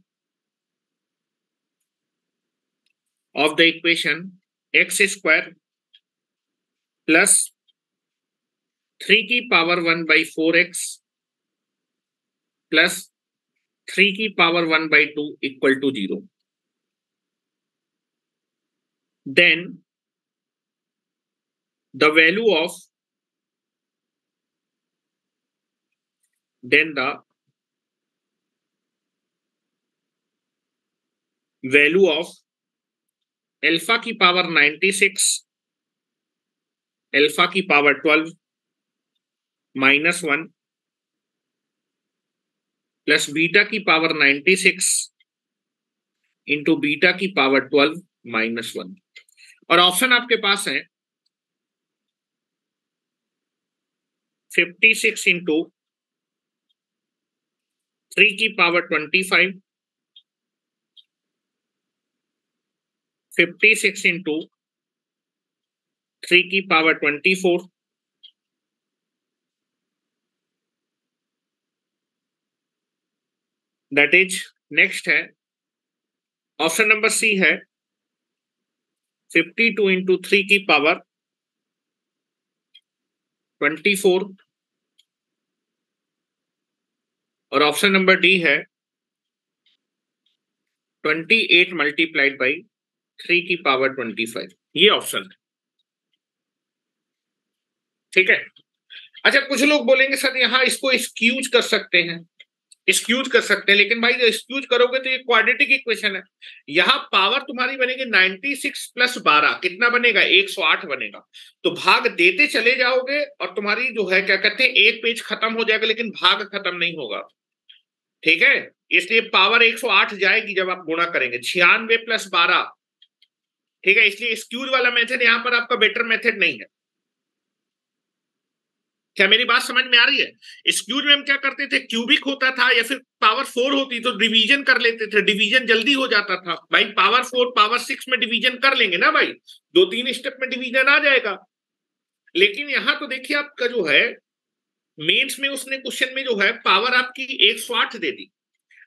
x square plus 3 की पावर 1/4x plus 3 की power 1/2 equal to 0, then the value of alpha की power 96, alpha की power 12 -1 plus beta की power 96 into beta की power 12 -1। और option आपके पास है 56 into 3 की पावर 25, 56 इंटू 3 की पावर 24, दैट इज नेक्स्ट है ऑप्शन नंबर सी है 52 इंटू 3 की पावर 24, और ऑप्शन नंबर डी है 28 मल्टीप्लाइड बाई 3 की पावर 25। ये ऑप्शन है, ठीक है। अच्छा कुछ लोग बोलेंगे सर यहाँ इसको एक्सक्यूज कर सकते हैं, एक्सक्यूज कर सकते हैं, लेकिन भाई जो एक्सक्यूज करोगे तो ये क्वाड्रेटिक इक्वेशन है। यहाँ पावर तुम्हारी बनेगी 96 प्लस 12 कितना बनेगा? 108 बनेगा। तो भाग देते चले जाओगे और तुम्हारी जो है क्या कहते हैं एक पेज खत्म हो जाएगा, लेकिन भाग खत्म नहीं होगा। ठीक है, इसलिए पावर 108 जाएगी जब आप गुणा करेंगे। 96 प्लस 12, ठीक है, इसलिए एक्सक्यूज वाला मेथड यहाँ पर आपका बेटर मेथड नहीं है। क्या मेरी बात समझ में आ रही है? स्क्यूज में हम क्या करते थे, क्यूबिक होता था या फिर पावर 4 होती तो डिवीजन कर लेते थे, डिवीजन जल्दी हो जाता था। भाई पावर 4 पावर 6 में डिवीजन कर लेंगे ना भाई, 2-3 स्टेप में डिवीजन आ जाएगा। लेकिन यहां तो देखिए आपका जो है मेंस में उसने क्वेश्चन में जो है पावर आपकी 108 दे दी।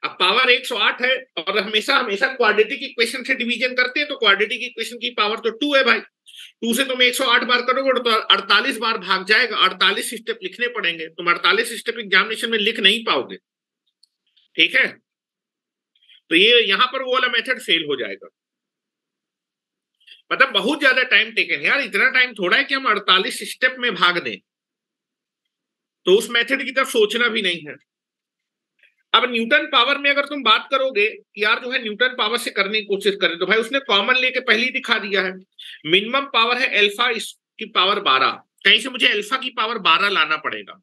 अब पावर 108 है और हमेशा हमेशा क्वाड्रेटिक इक्वेशन से डिवीजन करते हैं, तो क्वाड्रेटिक इक्वेशन की पावर तो 2 है भाई। 2 से तुम 108 बार करोगे तो 48 बार भाग जाएगा, 48 स्टेप लिखने पड़ेंगे, तुम 48 स्टेप एग्जामिनेशन में लिख नहीं पाओगे। ठीक है, तो ये यहां पर वो वाला मेथड फेल हो जाएगा। मतलब बहुत ज्यादा टाइम टेकन है यार, इतना टाइम थोड़ा है कि हम 48 स्टेप में भाग दें, तो उस मेथड की तरफ सोचना भी नहीं है। अब न्यूटन पावर में अगर तुम बात करोगे कि यार जो है न्यूटन पावर से करने की कोशिश करें, तो भाई उसने कॉमन लेके पहले ही दिखा दिया है। मिनिमम पावर है अल्फा की पावर 12, कहीं से मुझे अल्फा की पावर 12 लाना पड़ेगा।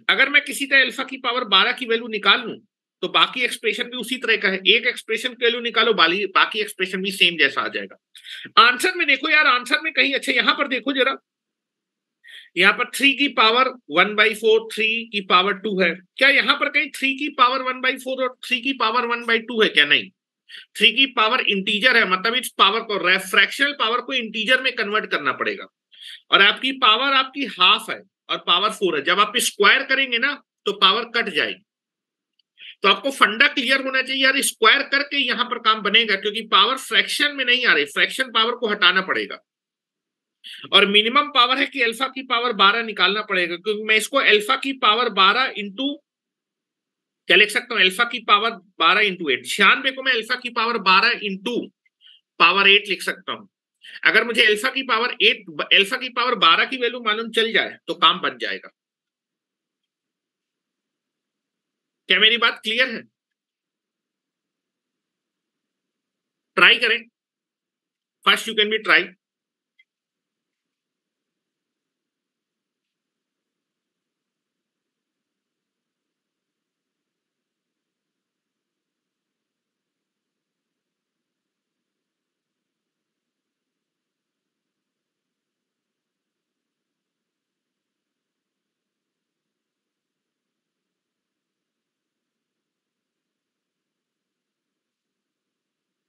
अगर मैं किसी तरह अल्फा की पावर 12 की वैल्यू निकाल लूं, तो बाकी एक्सप्रेशन भी उसी तरह का है, एक एक्सप्रेशन की वैल्यू निकालो, बाकी एक्सप्रेशन भी सेम जैसा आ जाएगा। आंसर में देखो यार, आंसर में कहीं अच्छा यहां पर देखो जरा, यहाँ पर 3 की पावर 1/4, 3 की पावर 2 है। क्या यहाँ पर कहीं 3 की पावर 1/4 और 3 की पावर 1/2 है क्या? नहीं, 3 की पावर इंटीजर है, मतलब इस पावर को फ्रैक्शनल पावर को इंटीजर में कन्वर्ट करना पड़ेगा। और आपकी पावर आपकी हाफ है और पावर 4 है, जब आप स्क्वायर करेंगे ना तो पावर कट जाएगी। तो आपको फंडा क्लियर होना चाहिए यार, स्क्वायर करके यहां पर काम बनेगा, क्योंकि पावर फ्रैक्शन में नहीं आ रही, फ्रैक्शन पावर को हटाना पड़ेगा। और मिनिमम पावर है कि अल्फा की पावर 12 निकालना पड़ेगा, क्योंकि मैं इसको अल्फा की पावर 12 इंटू क्या लिख सकता हूं, अल्फा की पावर 12 इंटू 8, 96 को मैं अल्फा की पावर 12 इंटू पावर 8 लिख सकता हूं। अगर मुझे अल्फा की पावर 8, अल्फा की पावर 12 की वैल्यू मालूम चल जाए तो काम बन जाएगा। क्या मेरी बात क्लियर है? ट्राई करें, first you can B try.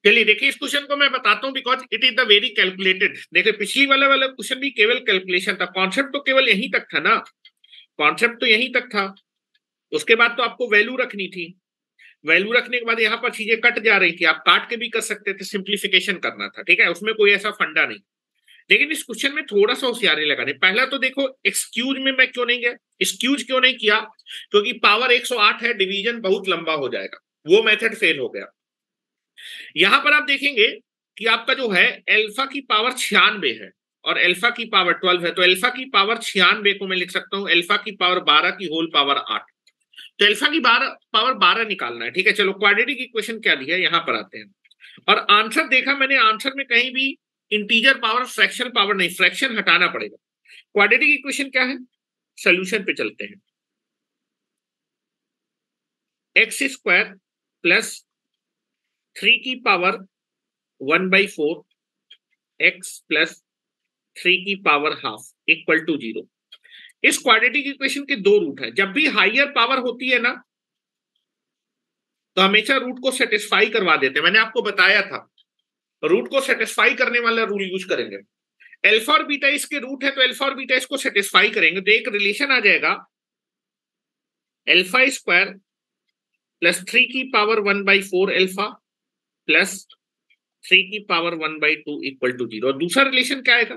चलिए देखिए, इस क्वेश्चन को मैं बताता हूं because it is the very calculated. देखिए पिछली वाला वाला क्वेश्चन भी केवल कैलकुलेशन था, कॉन्सेप्ट तो केवल यहीं तक था ना, कॉन्सेप्ट तो यहीं तक था। उसके बाद तो आपको वैल्यू रखनी थी, वैल्यू रखने के बाद यहाँ पर चीजें कट जा रही थी, आप काट के भी कर सकते थे, सिंप्लीफिकेशन करना था। ठीक है, उसमें कोई ऐसा फंडा नहीं। लेकिन इस क्वेश्चन में थोड़ा सा होशियारी लगानी। पहला तो देखो एक्सक्यूज में मैं क्यों नहीं गया, एक्सक्यूज क्यों नहीं किया, क्योंकि पावर 108 है, डिवीजन बहुत लंबा हो जाएगा, वो मेथड फेल हो गया। यहां पर आप देखेंगे कि आपका जो है अल्फा की पावर 96 है और अल्फा की पावर 12 है, तो अल्फा की पावर 96 को मैं लिख सकता हूं अल्फा की पावर 12 की होल पावर 8। तो अल्फा की पावर 12 निकालना है। ठीक है, चलो क्वाड्रेटिक इक्वेशन क्या दी है यहां पर आते हैं। और आंसर देखा मैंने, आंसर में कहीं भी इंटीजर पावर फ्रैक्शन पावर नहीं, फ्रैक्शन हटाना पड़ेगा। क्वाड्रेटिक इक्वेशन क्या है, सोल्यूशन पे चलते हैं। एक्स स्क्वायर प्लस 3 की पावर 1/4 एक्स प्लस 3 की पावर हाफ इक्वल टू 0। इस क्वाड्रेटिक इक्वेशन के दो रूट है, जब भी हाइयर पावर होती है ना तो हमेशा रूट को सेटिस्फाई करवा देते हैं, मैंने आपको बताया था रूट को सेटिस्फाई करने वाला रूल यूज करेंगे। अल्फा और बीटा इसके रूट है, तो अल्फा और बीटा इसको सेटिस्फाई करेंगे, तो एक रिलेशन आ जाएगा अल्फा स्क्वायर प्लस 3 की पावर 1/4 अल्फा प्लस 3 की पावर 1/2 इक्वल टू 0। और दूसरा रिलेशन क्या आएगा,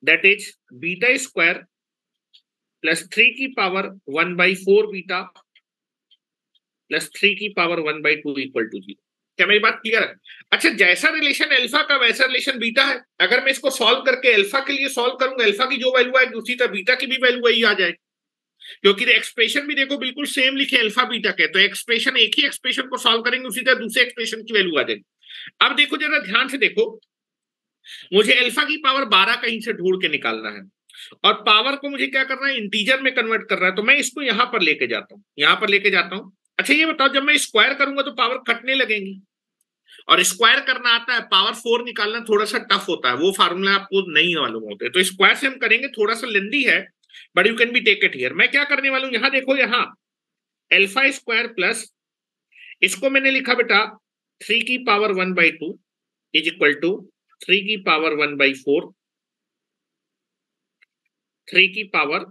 that is beta square plus 3 की पावर 1/4 बीटा प्लस 3 की पावर 1/2 इक्वल टू 0। क्या मेरी बात क्लियर है? अच्छा, जैसा रिलेशन अल्फा का वैसा रिलेशन बीटा है। अगर मैं इसको सॉल्व करके अल्फा के लिए सॉल्व करूंगा, अल्फा की जो वैल्यू आएगी उसी तरह बीटा की भी वैल्यू वही आ जाएगी, क्योंकि एक्सप्रेशन भी देखो बिल्कुल सेम लिखे अल्फा बीटा के, तो एक्सप्रेशन एक ही एक्सप्रेशन को सॉल्व करेंगे उसी तरह दूसरे एक्सप्रेशन की वैल्यू आ जाएगी। अब देखो जरा ध्यान से देखो, मुझे अल्फा की पावर 12 कहीं से ढूंढ के निकालना है और पावर को मुझे क्या करना है, इंटीजर में कन्वर्ट करना है, तो मैं इसको यहां पर लेके जाता हूं, यहां पर लेके जाता हूं। अच्छा ये बताओ, जब मैं स्क्वायर करूंगा तो पावर कटने लगेंगी, और स्क्वायर करना आता है, पावर 4 निकालना थोड़ा सा टफ होता है, वो फार्मूला आपको नहीं मालूम होते, तो स्क्वायर से हम करेंगे, थोड़ा सा लेंदी है but you can be take it here. मैं क्या करने वाला हूं, यहां देखो, यहां अल्फा स्क्वायर प्लस, इसको मैंने लिखा बेटा 3 की पावर 1/2 इज इक्वल टू 3 की पावर 1/4 3 की पावर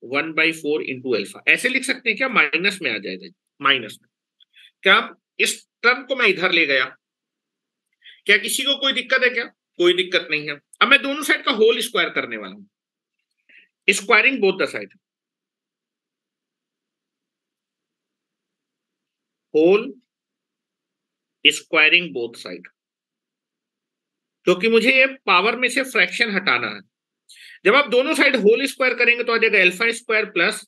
1/4 इंटू अल्फा। ऐसे लिख सकते हैं क्या? माइनस में आ जाएगा, माइनस में। क्या इस टर्म को मैं इधर ले गया, क्या किसी को कोई दिक्कत है क्या? कोई दिक्कत नहीं है। अब मैं दोनों साइड का होल स्क्वायर करने वाला हूं, squaring both the side, whole squaring both side, क्योंकि मुझे ये पावर में से फ्रैक्शन हटाना है। जब आप दोनों साइड होल स्क्वायर करेंगे तो आ जाएगा अल्फा स्क्वायर प्लस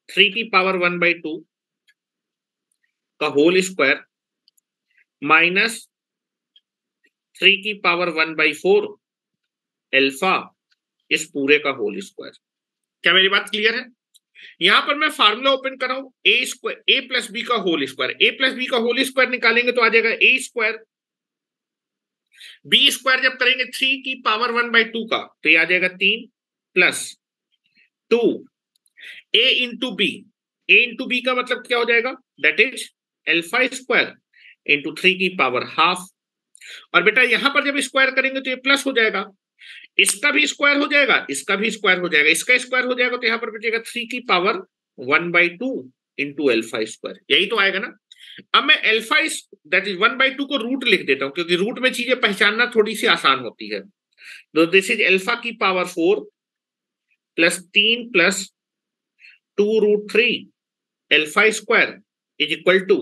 3 की पावर 1/2 का होल स्क्वायर माइनस 3 की पावर 1/4 अल्फा इस पूरे का होल स्क्वायर। क्या मेरी बात क्लियर है? यहां पर मैं फार्मूला ओपन कर रहा हूं, ए स्क्वायर, ए प्लस बी का whole square, a plus b का होल स्क्वायर निकालेंगे तो आ जाएगा ए स्क्वायर, बी स्क्वायर जब करेंगे 3 की पावर 1/2 का तो ये आ जाएगा 3 प्लस 2 ए इंटू बी, ए इंटू बी का मतलब क्या हो जाएगा? That is alpha square into 3 की पावर हाफ। और बेटा यहां पर जब स्क्वायर करेंगे तो ये प्लस हो जाएगा, इसका भी स्क्वायर हो जाएगा, इसका भी स्क्वायर हो जाएगा, इसका स्क्वायर हो जाएगा तो यहां पर बचेगा 3 की पावर 1/2 इंटू अल्फा स्क्वायर, यही तो आएगा ना। अब मैं अल्फा दैट इज 1/2 को रूट लिख देता हूं, क्योंकि रूट में चीजें पहचानना थोड़ी सी आसान होती है। तो दिस इज अल्फा की power 4 plus 3 plus 2√3 alpha square is equal to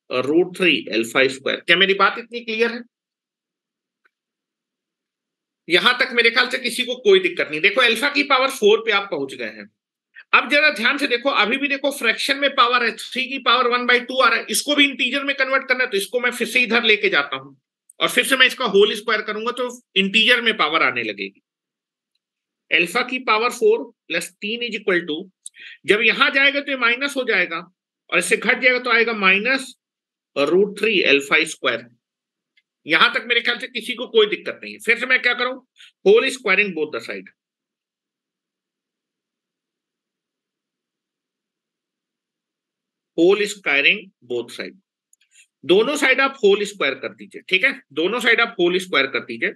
√3 alpha square. क्या मेरी बात इतनी क्लियर है? यहां तक मेरे ख्याल से किसी को कोई दिक्कत नहीं। देखो अल्फा की पावर 4 पे आप पहुंच गए हैं। अब जरा ध्यान से देखो, अभी भी देखो फ्रैक्शन में पावर है, 3 की पावर 1/2 आ रहा है, इसको भी इंटीजर में कन्वर्ट करना है तो इसको मैं फिर से इधर लेके जाता हूं और फिर से मैं इसका होल स्क्वायर करूंगा तो इंटीजर में पावर आने लगेगी। अल्फा की power 4 plus 3 is equal to, जब यहां जाएगा तो ये माइनस हो जाएगा और इससे घट जाएगा तो आएगा माइनस √3 अल्फा स्क्वायर। यहां तक मेरे ख्याल से किसी को कोई दिक्कत नहीं है। फिर से मैं क्या करूं, whole squaring both the side, whole squaring both side, दोनों साइड आप होल स्क्वायर कर दीजिए। ठीक है, दोनों साइड आप होल स्क्वायर कर दीजिए।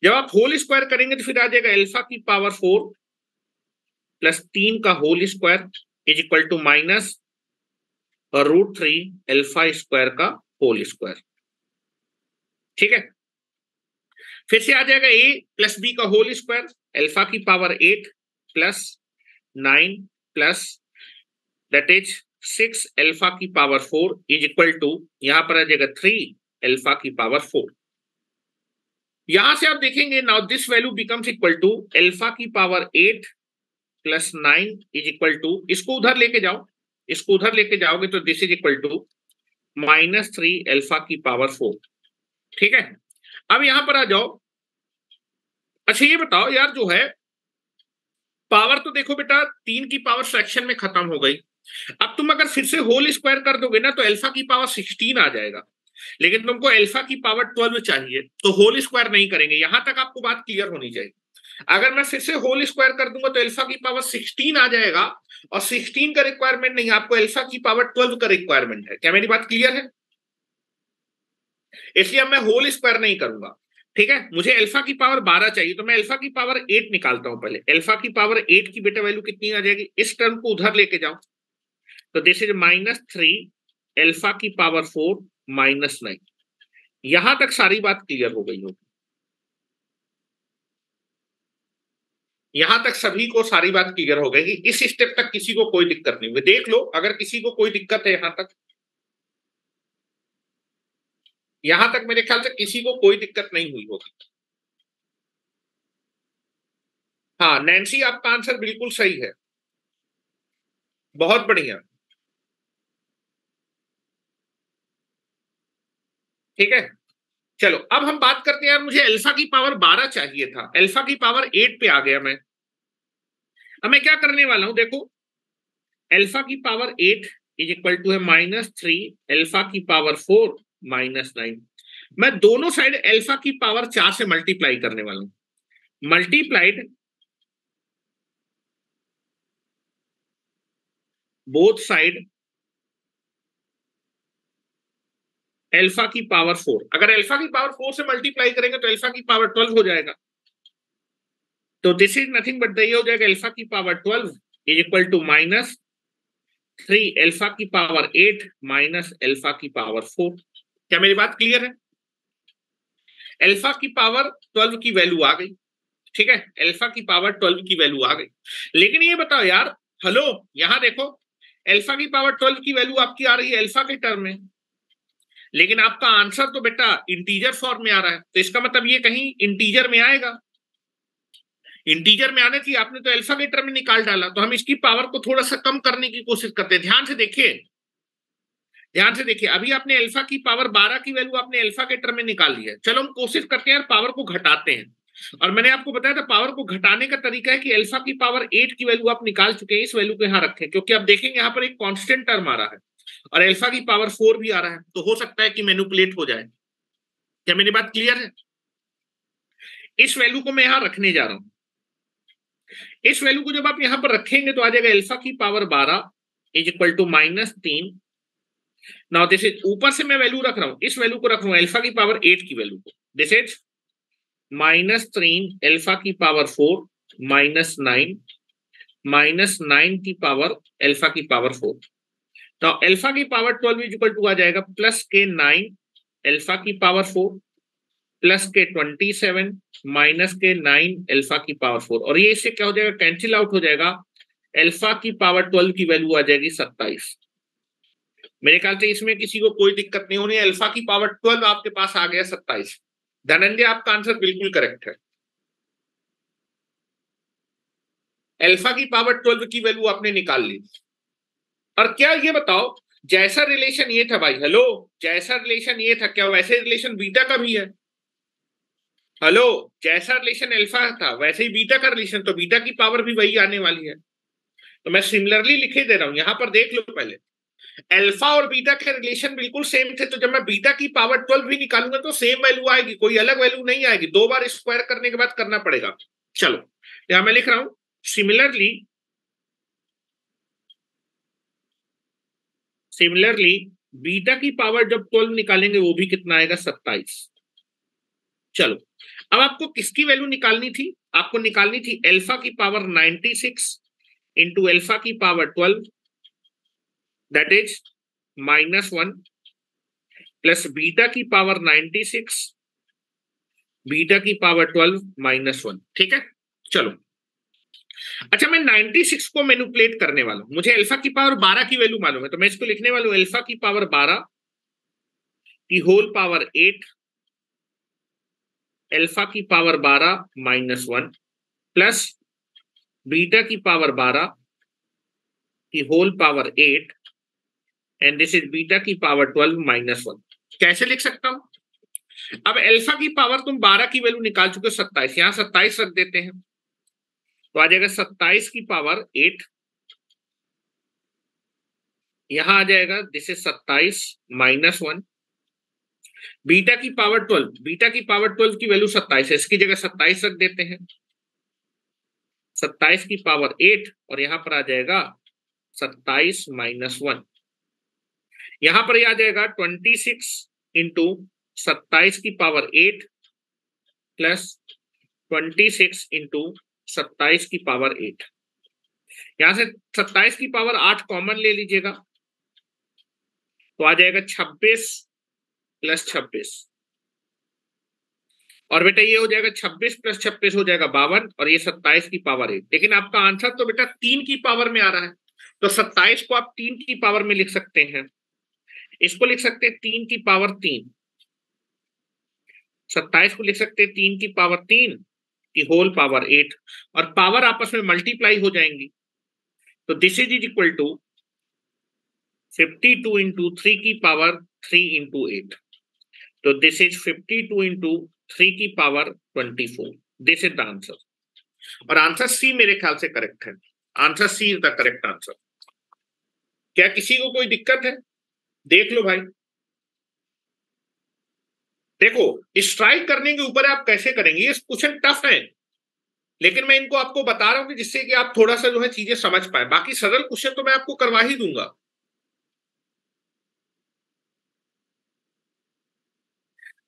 जब आप होल स्क्वायर करेंगे तो फिर आ जाएगा अल्फा की पावर 4 प्लस 3 का whole square is equal to minus √3 alpha square का होल स्क्वायर। ठीक है, फिर से आ जाएगा ए प्लस बी का होल स्क्वायर, अल्फा की power 8 plus 9 plus that is 6 alpha की पावर 4 इज इक्वल टू, यहां पर आ जाएगा 3 अल्फा की पावर 4। यहां से आप देखेंगे now this value becomes equal to alpha की power 8 plus 9 is equal to, इसको उधर लेके जाओ, इसको उधर लेके जाओगे तो this is equal to -3 alpha की पावर 4। ठीक है, अब यहां पर आ जाओ। अच्छा ये बताओ यार, जो है पावर तो देखो बेटा 3 की पावर फ्रैक्शन में खत्म हो गई। अब तुम अगर फिर से होल स्क्वायर कर दोगे ना तो अल्फा की पावर 16 आ जाएगा, लेकिन तुमको अल्फा की पावर 12 चाहिए तो होल स्क्वायर नहीं करेंगे। यहां तक आपको बात क्लियर होनी चाहिए। अगर मैं फिर से होल स्क्वायर कर दूंगा तो अल्फा की पावर 16 आ जाएगा और 16 का रिक्वायरमेंट नहीं, आपको अल्फा की पावर 12 का रिक्वायरमेंट है। क्या मेरी बात क्लियर है? इसलिए अब मैं होल स्क्वायर नहीं करूंगा। ठीक है, मुझे अल्फा की पावर 12 चाहिए तो मैं अल्फा की पावर 8 निकालता हूं। पहले अल्फा की पावर 8 की बेटा वैल्यू कितनी आ जाएगी, इस टर्म को उधर लेके जाओ तो दिस इज -3 अल्फा की पावर 4 -9। यहां तक सारी बात क्लियर हो गई होगी, यहां तक सभी को सारी बात क्लियर हो गई। इस स्टेप तक किसी को कोई दिक्कत नहीं हुई। देख लो अगर किसी को कोई दिक्कत है यहां तक, यहां तक मेरे ख्याल से किसी को कोई दिक्कत नहीं हुई होगी। हाँ नैन्सी, आपका आंसर बिल्कुल सही है, बहुत बढ़िया। ठीक है, चलो अब हम बात करते हैं। यार मुझे अल्फा की पावर 12 चाहिए था, अल्फा की पावर 8 पे आ गया मैं। अब मैं क्या करने वाला हूं, देखो अल्फा की पावर 8 इज इक्वल टू है -3 अल्फा की पावर 4 -9। मैं दोनों साइड अल्फा की पावर 4 से मल्टीप्लाई करने वाला हूं, मल्टीप्लाइड बोथ साइड अल्फा की पावर 4। अगर अल्फा की पावर 4 से मल्टीप्लाई करेंगे तो अल्फा की पावर 12 हो जाएगा। तो दिस इज नथिंग बट ये हो जाएगा अल्फा की power 12 is equal to -3 alpha की पावर 8 माइनस अल्फा की पावर 4। क्या मेरी बात क्लियर है? अल्फा की पावर 12 की वैल्यू आ गई, ठीक है, अल्फा की पावर 12 की वैल्यू आ गई। लेकिन ये बताओ यार, हेलो, यहां देखो, अल्फा की पावर 12 की वैल्यू आपकी आ रही है अल्फा के टर्म में, लेकिन आपका आंसर तो बेटा इंटीजर फॉर्म में आ रहा है, तो इसका मतलब ये कहीं इंटीजर में आएगा। इंटीजर में आने चाहिए, आपने तो अल्फा के टर्म में निकाल डाला, तो हम इसकी पावर को थोड़ा सा कम करने की कोशिश करते हैं। ध्यान से देखिए, ध्यान से देखिए, अभी आपने अल्फा की पावर 12 की वैल्यू आपने अल्फा के टर्म में निकाल ली है। चलो हम कोशिश करते हैं यार पावर को घटाते हैं, और मैंने आपको बताया था पावर को घटाने का तरीका है कि अल्फा की पावर 8 की वैल्यू आप निकाल चुके हैं, इस वैल्यू को यहाँ रखें, क्योंकि आप देखेंगे यहाँ पर एक कांस्टेंट टर्म आ रहा है और अल्फा की पावर 4 भी आ रहा है, तो हो सकता है कि मैनिपुलेट हो जाए। क्या मेरी बात क्लियर है? इस वैल्यू को मैं यहाँ रखने जा रहा हूं। इस वैल्यू को जब आप यहां पर रखेंगे तो आ जाएगा अल्फा की power 12 is equal to -3। Now this is, ऊपर से मैं वैल्यू रख रहा हूं, इस वैल्यू को रख रहा हूं अल्फा की पावर 8 की वैल्यू को, दिस इज -3 अल्फा की पावर 4 -9 -9 की पावर अल्फा की पावर 4। तो अल्फा की पावर 12 इज इक्वल टू आ जाएगा प्लस के 9 अल्फा की पावर 4 प्लस के 27 माइनस के 9 अल्फा की पावर 4, और ये इससे क्या हो जाएगा, कैंसिल आउट हो जाएगा। अल्फा की पावर 12 की वैल्यू आ जाएगी 27। मेरे ख्याल से इसमें किसी को कोई दिक्कत नहीं होनी। अल्फा की पावर 12 आपके पास आ गया 27। धनंजय, आपका आंसर बिल्कुल करेक्ट है। अल्फा की पावर 12 की वैल्यू आपने निकाल ली। और क्या ये बताओ, जैसा रिलेशन ये था भाई, हेलो, जैसा रिलेशन ये था, क्या वैसे रिलेशन बीटा का भी है? हेलो, जैसा रिलेशन अल्फा था वैसे ही बीटा का रिलेशन, तो बीटा की पावर भी वही आने वाली है। तो मैं सिमिलरली लिखे दे रहा हूं, यहां पर देख लो पहले, अल्फा और बीटा के रिलेशन बिल्कुल सेम थे, तो जब मैं बीटा की पावर 12 भी निकालूंगा तो सेम वैल्यू आएगी, कोई अलग वैल्यू नहीं आएगी। दो बार स्क्वायर करने के बाद करना पड़ेगा। चलो यहां मैं लिख रहा हूं सिमिलरली, सिमिलरली बीटा की पावर जब 12 निकालेंगे वो भी कितना आएगा, 27। चलो अब आपको किसकी वैल्यू निकालनी थी? आपको निकालनी थी अल्फा की पावर 96 इंटू अल्फा की power 12, that is -1 plus beta की पावर 96 बीटा की पावर 12 -1। ठीक है, चलो अच्छा, मैं 96 को मैनिपुलेट करने वाला हूं। मुझे अल्फा की पावर 12 की वैल्यू मालूम है, तो मैं इसको लिखने वाला हूं अल्फा की पावर 12 की होल पावर 8 अल्फा की पावर 12 -1 प्लस बीटा की पावर 12 की whole power 8 and this is beta की पावर 12 -1। कैसे लिख सकता हूं? अब अल्फा की पावर तुम 12 की वैल्यू निकाल चुके हो 27, यहां 27 रख देते हैं, तो आ जाएगा 27 की पावर 8, यहां आ जाएगा दिस इज 27 -1। बीटा की पावर 12, बीटा की पावर 12 की वैल्यू 27 है, इसकी जगह 27 रख देते हैं, 27 की पावर 8, और यहां पर आ जाएगा 27 -1। यहां पर आ जाएगा 26 इंटू 27 की पावर 8 प्लस 26 इंटू 27 की पावर 8। यहां से 27 की पावर 8 कॉमन ले लीजिएगा, तो आ जाएगा 26 प्लस 26, और बेटा ये हो जाएगा 26 प्लस 26 हो जाएगा 52, और ये 27 की पावर 8। लेकिन आपका आंसर तो बेटा 3 की पावर में आ रहा है, तो 27 को आप 3 की पावर में लिख सकते हैं। इसको लिख सकते हैं 3 की पावर 3, 27 को लिख सकते हैं 3 की पावर 3 की होल पावर 8, और पावर आपस में मल्टीप्लाई हो जाएंगी, तो this is equal to 52 into 3 की पावर 3 इंटू 8, तो दिस इज 52 इंटू 3 की power 24। This is the answer, और आंसर सी मेरे ख्याल से करेक्ट है। Answer C is the correct answer. क्या किसी को कोई दिक्कत है? देख लो भाई, देखो स्ट्राइक करने के ऊपर आप कैसे करेंगे, ये क्वेश्चन टफ है, लेकिन मैं इनको आपको बता रहा हूं कि जिससे कि आप थोड़ा सा जो है चीजें समझ पाए। बाकी सरल क्वेश्चन तो मैं आपको करवा ही दूंगा।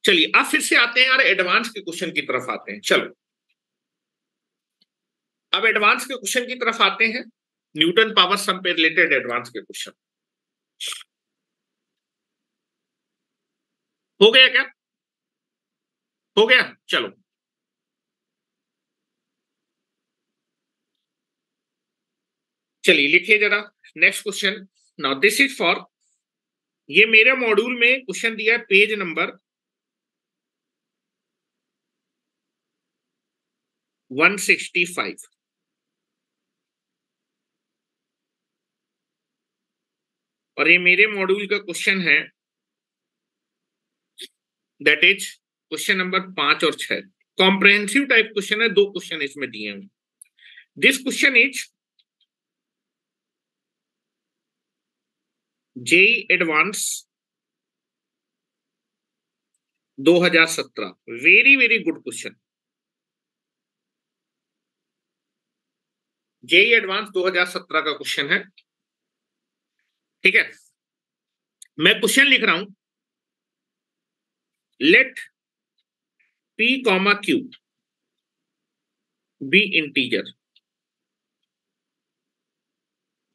चलिए अब फिर से आते हैं यार, एडवांस के क्वेश्चन की तरफ आते हैं। चलो अब एडवांस के क्वेश्चन की तरफ आते हैं, न्यूटन पावर सम पे रिलेटेड एडवांस के क्वेश्चन। हो गया क्या? हो गया, चलो चलिए लिखिए जरा next question. Now this is for, ये मेरे मॉड्यूल में क्वेश्चन दिया है पेज नंबर 165, और ये मेरे मॉड्यूल का क्वेश्चन है, दैट इज क्वेश्चन नंबर 5 और 6। कॉम्प्रहेंसिव टाइप क्वेश्चन है, 2 क्वेश्चन इसमें दिए हैं। This question is JEE advance 2017, very very good question. JEE advance 2017 का क्वेश्चन है, ठीक है। मैं क्वेश्चन लिख रहा हूं, let p comma q be integer,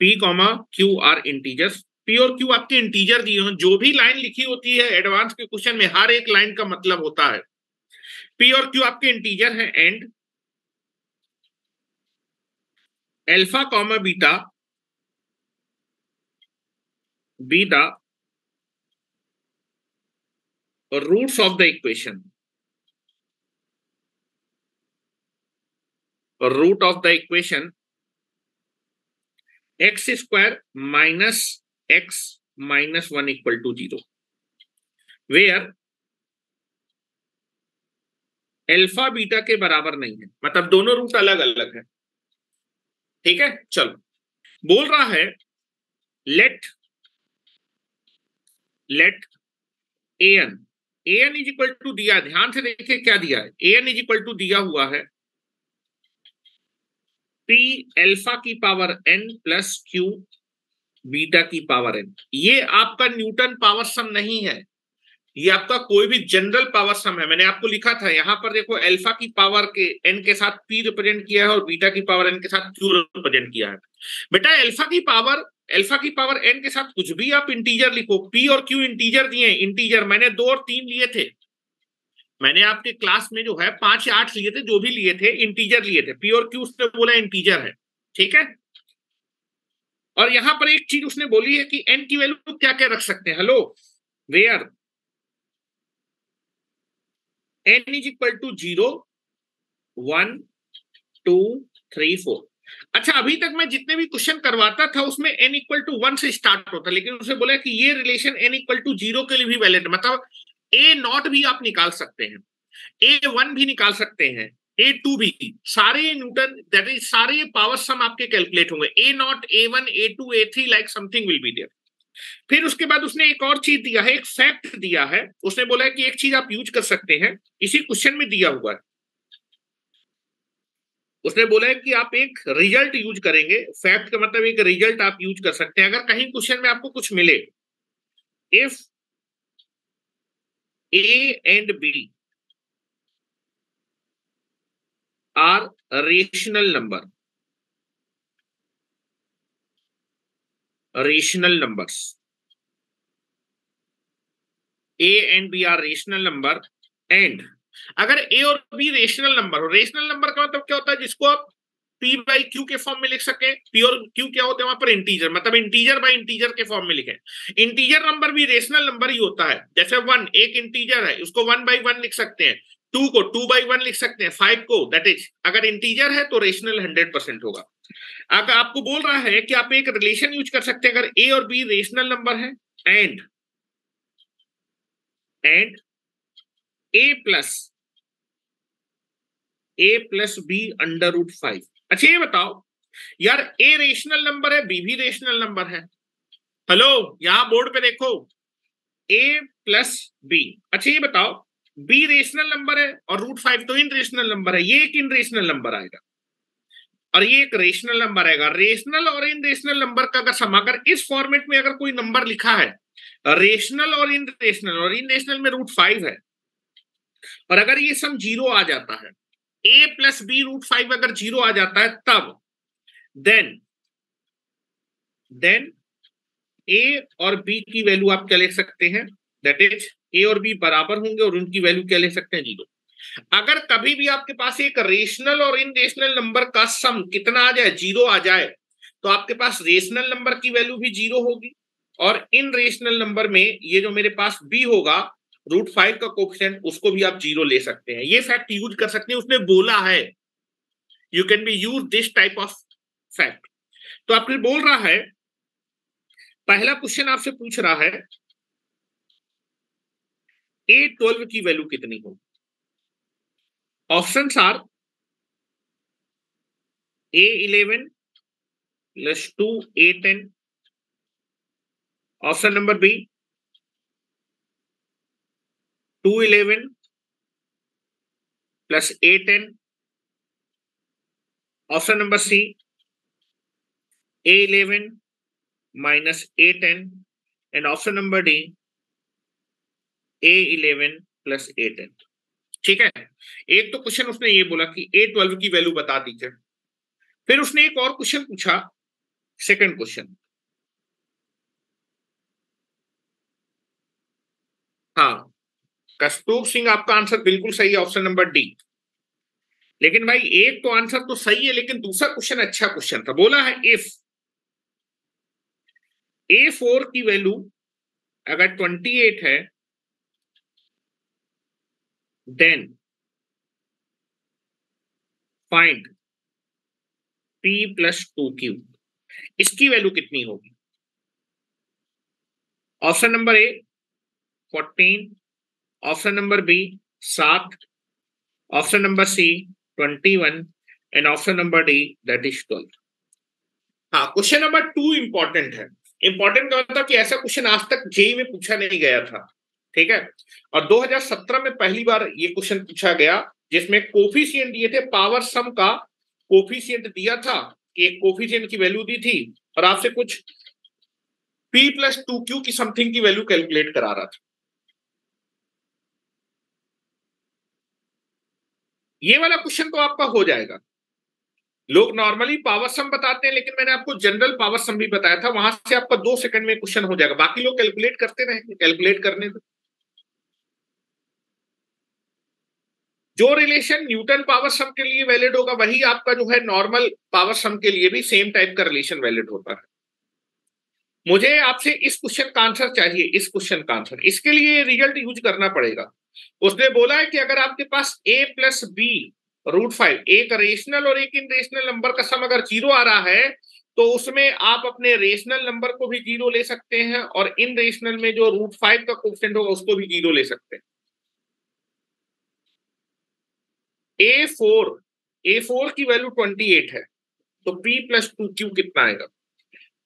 p comma q are integers. p और q आपके इंटीजर दिए हैं। जो भी लाइन लिखी होती है एडवांस के क्वेश्चन में, हर एक लाइन का मतलब होता है p और q आपके इंटीजर हैं, and alpha comma beta be the roots of the equation, root of the equation x square minus x minus 1 equal to 0, where alpha beta के बराबर नहीं है, मतलब दोनों रूट अलग अलग है, ठीक है। चलो, बोल रहा है let an, an is equal to दिया, ध्यान से देखिए क्या दिया है, an इज इक्वल टू दिया हुआ है p अल्फा की power n plus q beta की पावर n। ये आपका न्यूटन पावर सम नहीं है, ये आपका कोई भी जनरल पावर सम है। मैंने आपको लिखा था यहां पर, देखो अल्फा की पावर के n के साथ p रिप्रेजेंट किया है और बीटा की पावर n के साथ q रिप्रेजेंट किया है। बेटा अल्फा की पावर n के साथ कुछ भी आप इंटीजर लिखो, p और q इंटीजर दिए, इंटीजर मैंने 2 और 3 लिए थे, मैंने आपके क्लास में जो है 5 या 8 लिए थे, जो भी लिए थे इंटीजर लिए थे, p और q उसने बोला इंटीजर है, ठीक है। और यहां पर एक चीज उसने बोली है कि n की वैल्यू क्या क्या रख सकते हैं, hello, where n is equal to 0 1 2 3 4। अच्छा, अभी तक मैं जितने भी क्वेश्चन करवाता था उसमें n इक्वल टू 1 से स्टार्ट होता, लेकिन उसे बोला कि ये रिलेशन n इक्वल टू 0 के लिए भी वैलिड, मतलब a नॉट भी आप निकाल सकते हैं, a1 भी निकाल सकते हैं, a2 भी, सारे न्यूटन दैट इज सारे पावर सम आपके कैलकुलेट होंगे, a naught a1 a2 a3 like something will be there. फिर उसके बाद उसने एक और चीज दिया है, एक फैक्ट दिया है, उसने बोला है कि एक चीज आप यूज कर सकते हैं, इसी क्वेश्चन में दिया हुआ है, उसने बोला है कि आप एक रिजल्ट यूज करेंगे, फैक्ट का मतलब एक रिजल्ट आप यूज कर सकते हैं अगर कहीं क्वेश्चन में आपको कुछ मिले, if a and b are rational number, rational numbers, a and b are rational number, and अगर ए और बी रेशनल नंबर हो, रेशनल नंबर का मतलब क्या होता है, जिसको आप p बाई क्यू के फॉर्म में लिख सके, p और q क्या होते हैं वहां पर इंटीजर, मतलब इंटीजर बाई इंटीजर के फॉर्म में लिखे। इंटीजर नंबर भी रेशनल नंबर ही होता है, जैसे 1 एक इंटीजर है, उसको 1 बाई 1 लिख सकते हैं, 2 को 2 बाई 1 लिख सकते हैं, 5 को, दैट इज अगर इंटीजर है तो रेशनल 100% होगा। अगर आपको बोल रहा है कि आप एक रिलेशन यूज कर सकते हैं अगर a और b रेशनल नंबर है, and a plus b under root 5। अच्छा ये बताओ यार, ए रेशनल नंबर है, बी भी रेशनल नंबर है, हेलो, यहां बोर्ड पे देखो, ए प्लस बी। अच्छा ये बताओ, बी रेशनल नंबर है और रूट 5 तो इन रेशनल नंबर है, ये एक इन रेशनल नंबर आएगा और ये एक रेशनल नंबर आएगा। रेशनल और इन रेशनल नंबर का अगर सम, अगर इस फॉर्मेट में अगर कोई नंबर लिखा है रेशनल और इन रेशनल में रूट 5 है, और अगर ये सम 0 आ जाता है a प्लस बी रूट 5 अगर 0 आ जाता है तब देन a और b की वैल्यू आप क्या ले सकते हैं, दैट इज a और b बराबर होंगे और उनकी वैल्यू क्या ले सकते हैं, 0। अगर कभी भी आपके पास एक रेशनल और इनरेशनल नंबर का सम कितना आ जाए, 0 आ जाए, तो आपके पास रेशनल नंबर की वैल्यू भी 0 होगी और इन रेशनल नंबर में ये जो मेरे पास b होगा रूट 5 का कोफिशिएंट, उसको भी आप 0 ले सकते हैं। ये फैक्ट यूज कर सकते हैं, उसने बोला है you can be use this type of fact. तो आपने बोल रहा है, पहला क्वेश्चन आपसे पूछ रहा है A12 की वैल्यू कितनी होगी। Options are A11 plus 2 A10, option number B 211 plus A10, option number C A11 minus A10 and option number D A11 plus A10। ठीक है, एक तो क्वेश्चन उसने ये बोला कि A12 की वैल्यू बता दीजिए। फिर उसने एक और क्वेश्चन पूछा, सेकंड क्वेश्चन, हाँ कस्तूर सिंह आपका आंसर बिल्कुल सही है, ऑप्शन नंबर डी। लेकिन भाई एक तो आंसर तो सही है, लेकिन दूसरा क्वेश्चन अच्छा क्वेश्चन था। बोला है इफ A4 की वैल्यू अगर 28 है then find P plus 2Q, इसकी वैल्यू कितनी होगी। Option number A 14, option number B 7, option number C 21 and option number D that is 12। हाँ, क्वेश्चन नंबर 2 इंपॉर्टेंट है। इंपॉर्टेंट क्या होता है कि ऐसा क्वेश्चन आज तक जेई में पूछा नहीं गया था, ठीक है। और 2017 में पहली बार ये क्वेश्चन पूछा गया जिसमें कोफिशिएंट दिए थे, पावर सम का कोफिशिएंट दिया था कि एक कोफिशिएंट की वैल्यू दी थी और आपसे कुछ P प्लस 2Q की समथिंग की वैल्यू कैलकुलेट करा रहा था। ये वाला क्वेश्चन तो आपका हो जाएगा। लोग नॉर्मली पावर सम बताते हैं, लेकिन मैंने आपको जनरल पावर सम भी बताया था, वहां से आपका 2 सेकंड में क्वेश्चन हो जाएगा। बाकी लोग कैलकुलेट करते रहेंगे, कैलकुलेट करने दो। जो रिलेशन न्यूटन पावर सम के लिए वैलिड होगा वही आपका जो है नॉर्मल पावर सम के लिए भी सेम टाइप का रिलेशन वैलिड होता है। मुझे आपसे इस क्वेश्चन का आंसर चाहिए, इस क्वेश्चन का आंसर, इसके लिए रिजल्ट यूज करना पड़ेगा। उसने बोला है कि अगर आपके पास a प्लस बी रूट 5, एक रेशनल और एक इनरेशनल नंबर का सम अगर 0 आ रहा है तो उसमें आप अपने रेशनल नंबर को भी 0 ले सकते हैं और इन रेशनल में जो रूट 5 का कोफिशिएंट होगा उसको भी 0 ले सकते हैं। A4 की वैल्यू 28 है, तो P प्लस 2Q कितना आएगा।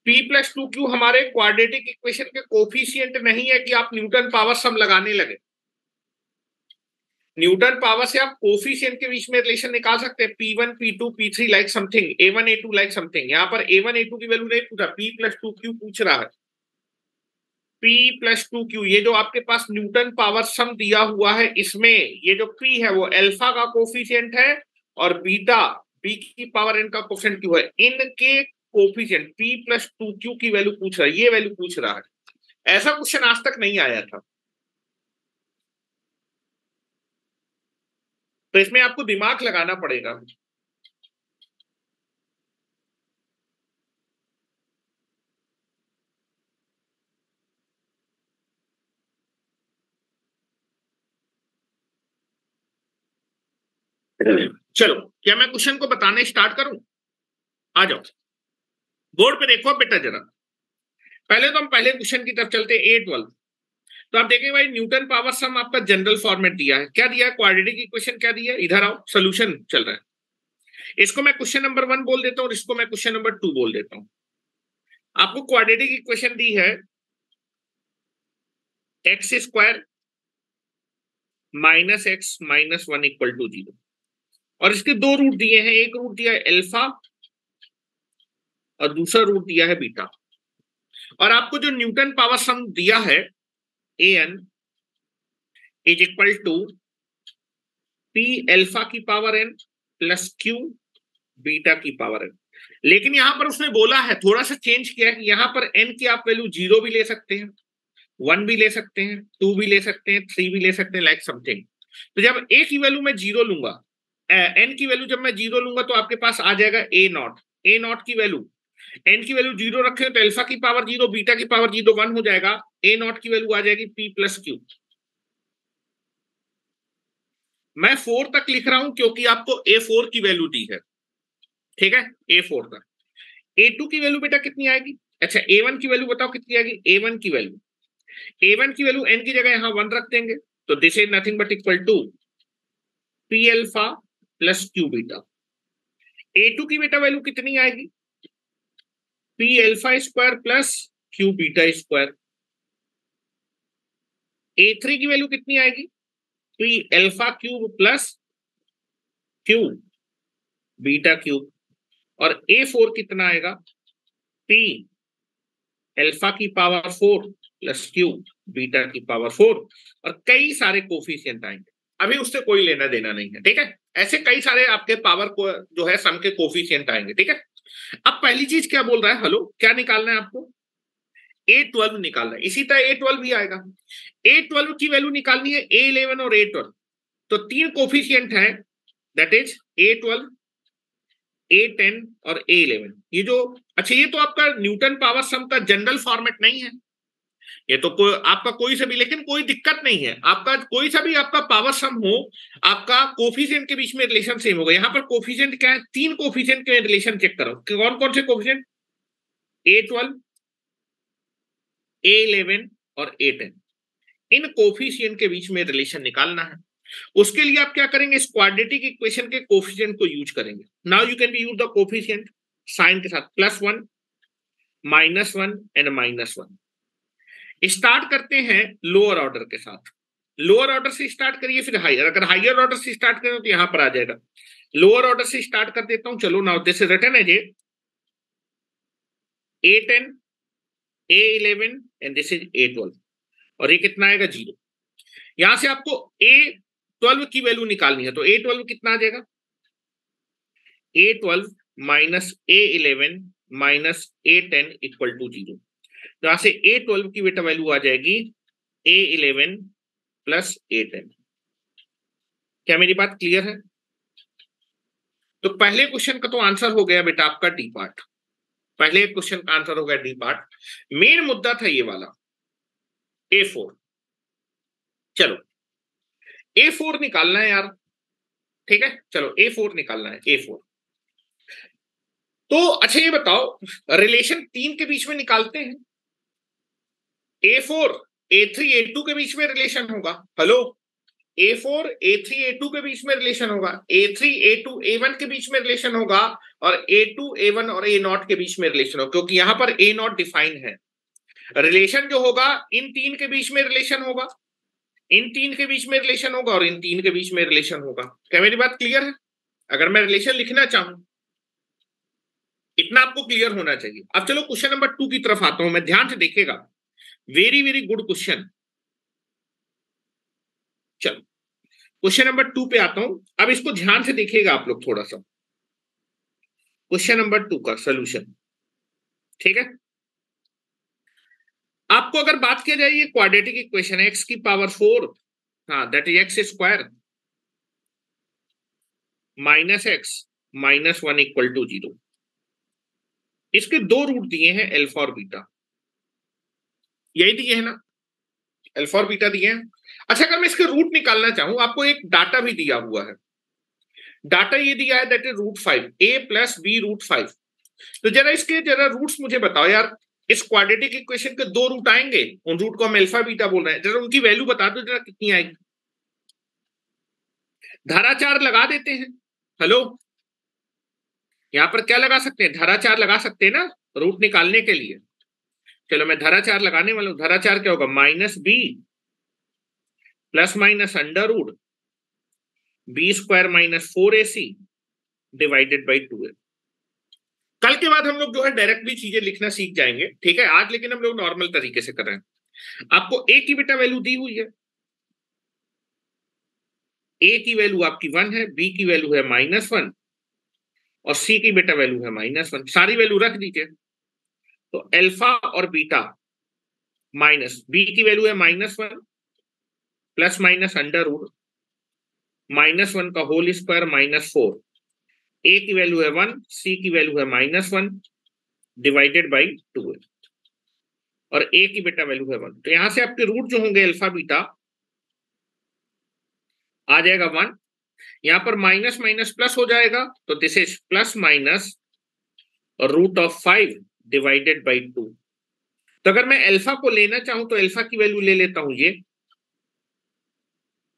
P प्लस 2Q हमारे क्वाड्रेटिक इक्वेशन के कोफिशिएंट नहीं है कि आप न्यूटन पावर सम लगाने लगे। न्यूटन पावर से आप कोफिशिएंट के बीच में रिलेशन निकाल सकते हैं, P1 P2 P3 like something, A1 A2 like something. यहाँ पर A1 A2 की वैल्यू नहीं पूछा, P प्लस 2Q पूछ रहा है। P प्लस 2Q, ये जो आपके पास न्यूटन पावर सम दिया हुआ है इसमें ये जो P है वो अल्फा का कोफिशिएंट है और बीटा B की पावर n का कोफिशिएंट Q है। इनके कोफिशिएंट P प्लस 2Q की वैल्यू पूछ रहा है, ये वैल्यू पूछ रहा है। ऐसा क्वेश्चन आज तक नहीं आया था, तो इसमें आपको दिमाग लगाना पड़ेगा। चलो, क्या मैं क्वेश्चन को बताने स्टार्ट करूं? आ जाओ, बोर्ड पे देखो बेटा जरा। पहले तो हम पहले क्वेश्चन की तरफ चलते हैं, A12। तो आप देखेंगे भाई न्यूटन पावर सम आपका जनरल फॉर्मेट दिया है। क्या दिया है? Quadratic equation. क्या दिया है? इधर आओ, सोल्यूशन चल रहा है। इसको मैं क्वेश्चन नंबर 1 बोल देता हूं और इसको मैं क्वेश्चन नंबर 2 बोल देता हूं। आपको क्वाड्रेटिक इक्वेशन दी है x square minus x minus 1 equal to 0 और इसके दो रूट दिए हैं, एक रूट दिया है अल्फा और दूसरा रूट दिया है बीटा। और आपको जो न्यूटन पावर सम दिया है an is equal to p alpha की power n plus q beta की पावर एन। लेकिन यहां पर उसने बोला है, थोड़ा सा चेंज किया है कि यहां पर एन की आप वैल्यू 0 भी ले सकते हैं, 1 भी ले सकते हैं, 2 भी ले सकते हैं, 3 भी ले सकते हैं, लाइक समथिंग। तो जब ए की वैल्यू मैं 0 लूंगा, एन की वैल्यू जब मैं 0 लूंगा तो आपके पास आ जाएगा ए नॉट। ए नॉट की वैल्यू, एन की वैल्यू 0 रखें तो अल्फा की पावर 0 बीटा की पावर 0 1 हो जाएगा। ए नॉट की वैल्यू आ जाएगी पी प्लस क्यू। मैं 4 तक लिख रहा हूं क्योंकि आपको A4 की वैल्यू दी है, ठीक है, A4 तक। A2 की वैल्यू बेटा कितनी आएगी? अच्छा, A1 की वैल्यू बताओ कितनी आएगी? A1 की वैल्यू, A1 की वैल्यू n की जगह यहां 1 रख देंगे, तो this is nothing but equal to P alpha plus Q beta. A2 की बेटा वैल्यू कितनी आएगी? P alpha square plus Q beta square. A3 की वैल्यू कितनी आएगी? P alpha cube plus Q beta cube. और A4 कितना आएगा? P अल्फा की पावर 4 प्लस Q बीटा की पावर 4, और कई सारे कोफिशिएंट आएंगे, अभी उससे कोई लेना देना नहीं है, ठीक है। ऐसे कई सारे आपके पावर को जो है सम के कोफिशिएंट आएंगे, ठीक है। अब पहली चीज क्या बोल रहा है, हेलो, क्या निकालना है आपको? A12 निकालना है। इसी तरह A12 भी आएगा। A12 की वैल्यू निकालनी है, A11 और A12, तो 3 कोफिशिएंट है, दैट इज A12, A10 और A11। ये जो, अच्छा, ये तो आपका न्यूटन पावर सम का जनरल फॉर्मेट नहीं है, ये तो आपका कोई सा भी, लेकिन कोई दिक्कत नहीं है, आपका कोई सा भी आपका पावर सम हो, आपका कोफिशिएंट के बीच में रिलेशन सेम होगा। यहां पर कोफिशिएंट क्या है? 3 कोफिशिएंट के रिलेशन चेक करो, कौन कौन से कोफिशिएंट? A12, A11 और A10, इन कोफिशिएंट के बीच में रिलेशन निकालना है। उसके लिए आप क्या करेंगे? इस क्वाड्रेटिक इक्वेशन के कोफिशिएंट को यूज करेंगे। Now you can be use the coefficient sign के साथ, +1, -1 एंड -1। स्टार्ट करते हैं लोअर ऑर्डर के साथ, लोअर ऑर्डर से स्टार्ट करिए, फिर हायर। अगर हायर ऑर्डर से स्टार्ट करें तो यहां पर आ जाएगा। लोअर ऑर्डर से स्टार्ट कर देता हूं, चलो। Now this is written as A10, A11 and this is A12, और ये कितना आएगा? 0। यहां से आपको A12 की वैल्यू निकालनी है, तो A12 कितना आ जाएगा? A12 minus A11 minus A10 equal to 0। तो यहां से A12 की बेटा वैल्यू आ जाएगी A11 प्लस A10। क्या मेरी बात क्लियर है? तो पहले क्वेश्चन का तो आंसर हो गया बेटा आपका डी पार्ट, पहले क्वेश्चन का आंसर हो गया डी पार्ट। मेन मुद्दा था ये वाला A4। चलो A4 निकालना है यार, ठीक है, चलो A4 निकालना है, A4। तो अच्छा ये बताओ, रिलेशन 3 के बीच में निकालते हैं। A4 A3 A2 के बीच में रिलेशन होगा, हेलो। A4 A3 A2 के बीच में रिलेशन होगा, A3 A2 A1 के बीच में रिलेशन होगा, और A2 A1 और A0 के बीच में रिलेशन होगा, क्योंकि यहां पर A0 डिफाइन है। रिलेशन जो होगा इन 3 के बीच में रिलेशन होगा, इन 3 के बीच में रिलेशन होगा, और इन 3 के बीच में रिलेशन होगा। क्या मेरी बात क्लियर है? अगर मैं रिलेशन लिखना चाहूं, इतना आपको क्लियर होना चाहिए। अब चलो क्वेश्चन नंबर 2 की तरफ आता हूं मैं, ध्यान से देखिएगा, वेरी वेरी गुड क्वेश्चन। चलो क्वेश्चन नंबर 2 पे आता हूं, अब इसको ध्यान से देखिएगा आप लोग थोड़ा सा। क्वेश्चन नंबर 2 का सोल्यूशन, ठीक है। आपको अगर बात किया जाए, ये क्वाड्रेटिक इक्वेशन है, एक्स की पावर 4, हाँ, that is x square minus x minus 1 equal to 0। इसके 2 रूट दिए हैं, अल्फा और बीटा, यही दिए हैं ना, अल्फा और बीटा दिए हैं। अच्छा, अगर मैं इसके रूट निकालना चाहूं, आपको एक डाटा भी दिया हुआ है, डाटा ये दिया है, that is √5, a plus b √5। तो जरा इसके जरा रूट्स मुझे बताओ यार, इस क्वाड्रेटिक इक्वेशन के 2 रूट आएंगे, उन रूट को हम अल्फा बीटा बोल रहे हैं, जरा उनकी वैल्यू बता दो जरा कितनी आएगी। धाराचार लगा देते हैं, हेलो, यहां पर क्या लगा सकते हैं? धाराचार लगा सकते हैं ना, रूट निकालने के लिए। चलो मैं धाराचार लगाने वाला हूं। धाराचार क्या होगा? -b plus minus under root b² minus 4ac divided by 2a। कल के बाद हम लोग जो है डायरेक्टली चीजें लिखना सीख जाएंगे, ठीक है। आज लेकिन हम लोग नॉर्मल तरीके से कर रहे हैं। आपको a की बेटा वैल्यू दी हुई है, ए की वैल्यू आपकी 1 है, बी की वैल्यू है -1 और सी की बेटा वैल्यू है -1। सारी वैल्यू रख दीजिए। तो अल्फा और बीटा माइनस, बी की वैल्यू है -1 प्लस माइनस अंडर रूट -1 का होल स्क्वायर -4, ए की वैल्यू है 1, सी की वैल्यू है -1 डिवाइडेड बाई 2 और ए की बेटा वैल्यू है 1। तो यहां से आपके रूट जो होंगे अल्फा बीटा आ जाएगा 1, यहां पर माइनस माइनस प्लस हो जाएगा, तो this is plus minus √5 divided by 2। तो अगर मैं अल्फा को लेना चाहूं तो अल्फा की वैल्यू ले लेता हूं ये।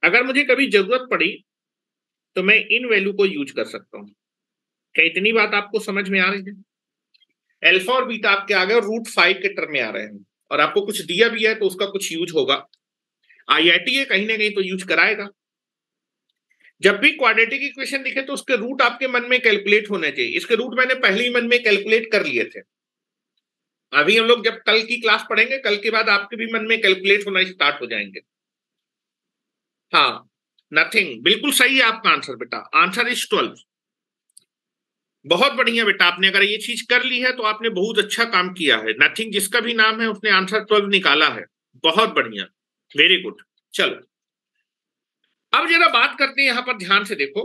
अगर मुझे कभी जरूरत पड़ी तो मैं इन वैल्यू को यूज कर सकता हूं। क्या इतनी बात आपको समझ में आ रही है? अल्फा और बीटा आपके आ गए और √5 के टर्म में आ रहे हैं, और आपको कुछ दिया भी है तो उसका कुछ यूज होगा। आईआईटी है कहीं ना कहीं तो यूज कराएगा। जब भी क्वाड्रेटिक इक्वेशन दिखे तो उसके रूट आपके मन में कैलकुलेट होने चाहिए। इसके रूट मैंने पहले ही मन में कैलकुलेट कर लिए थे। अभी हम लोग जब कल की क्लास पढ़ेंगे, कल के बाद आपके भी मन में कैलकुलेट होना स्टार्ट हो जाएंगे। हाँ, नथिंग, बिल्कुल सही है आपका आंसर बेटा। Answer is 12। बहुत बढ़िया बेटा, आपने अगर ये चीज कर ली है तो आपने बहुत अच्छा काम किया है। नथिंग जिसका भी नाम है उसने आंसर 12 निकाला है। बहुत बढ़िया, वेरी गुड। चलो अब जरा बात करते हैं, यहां पर ध्यान से देखो।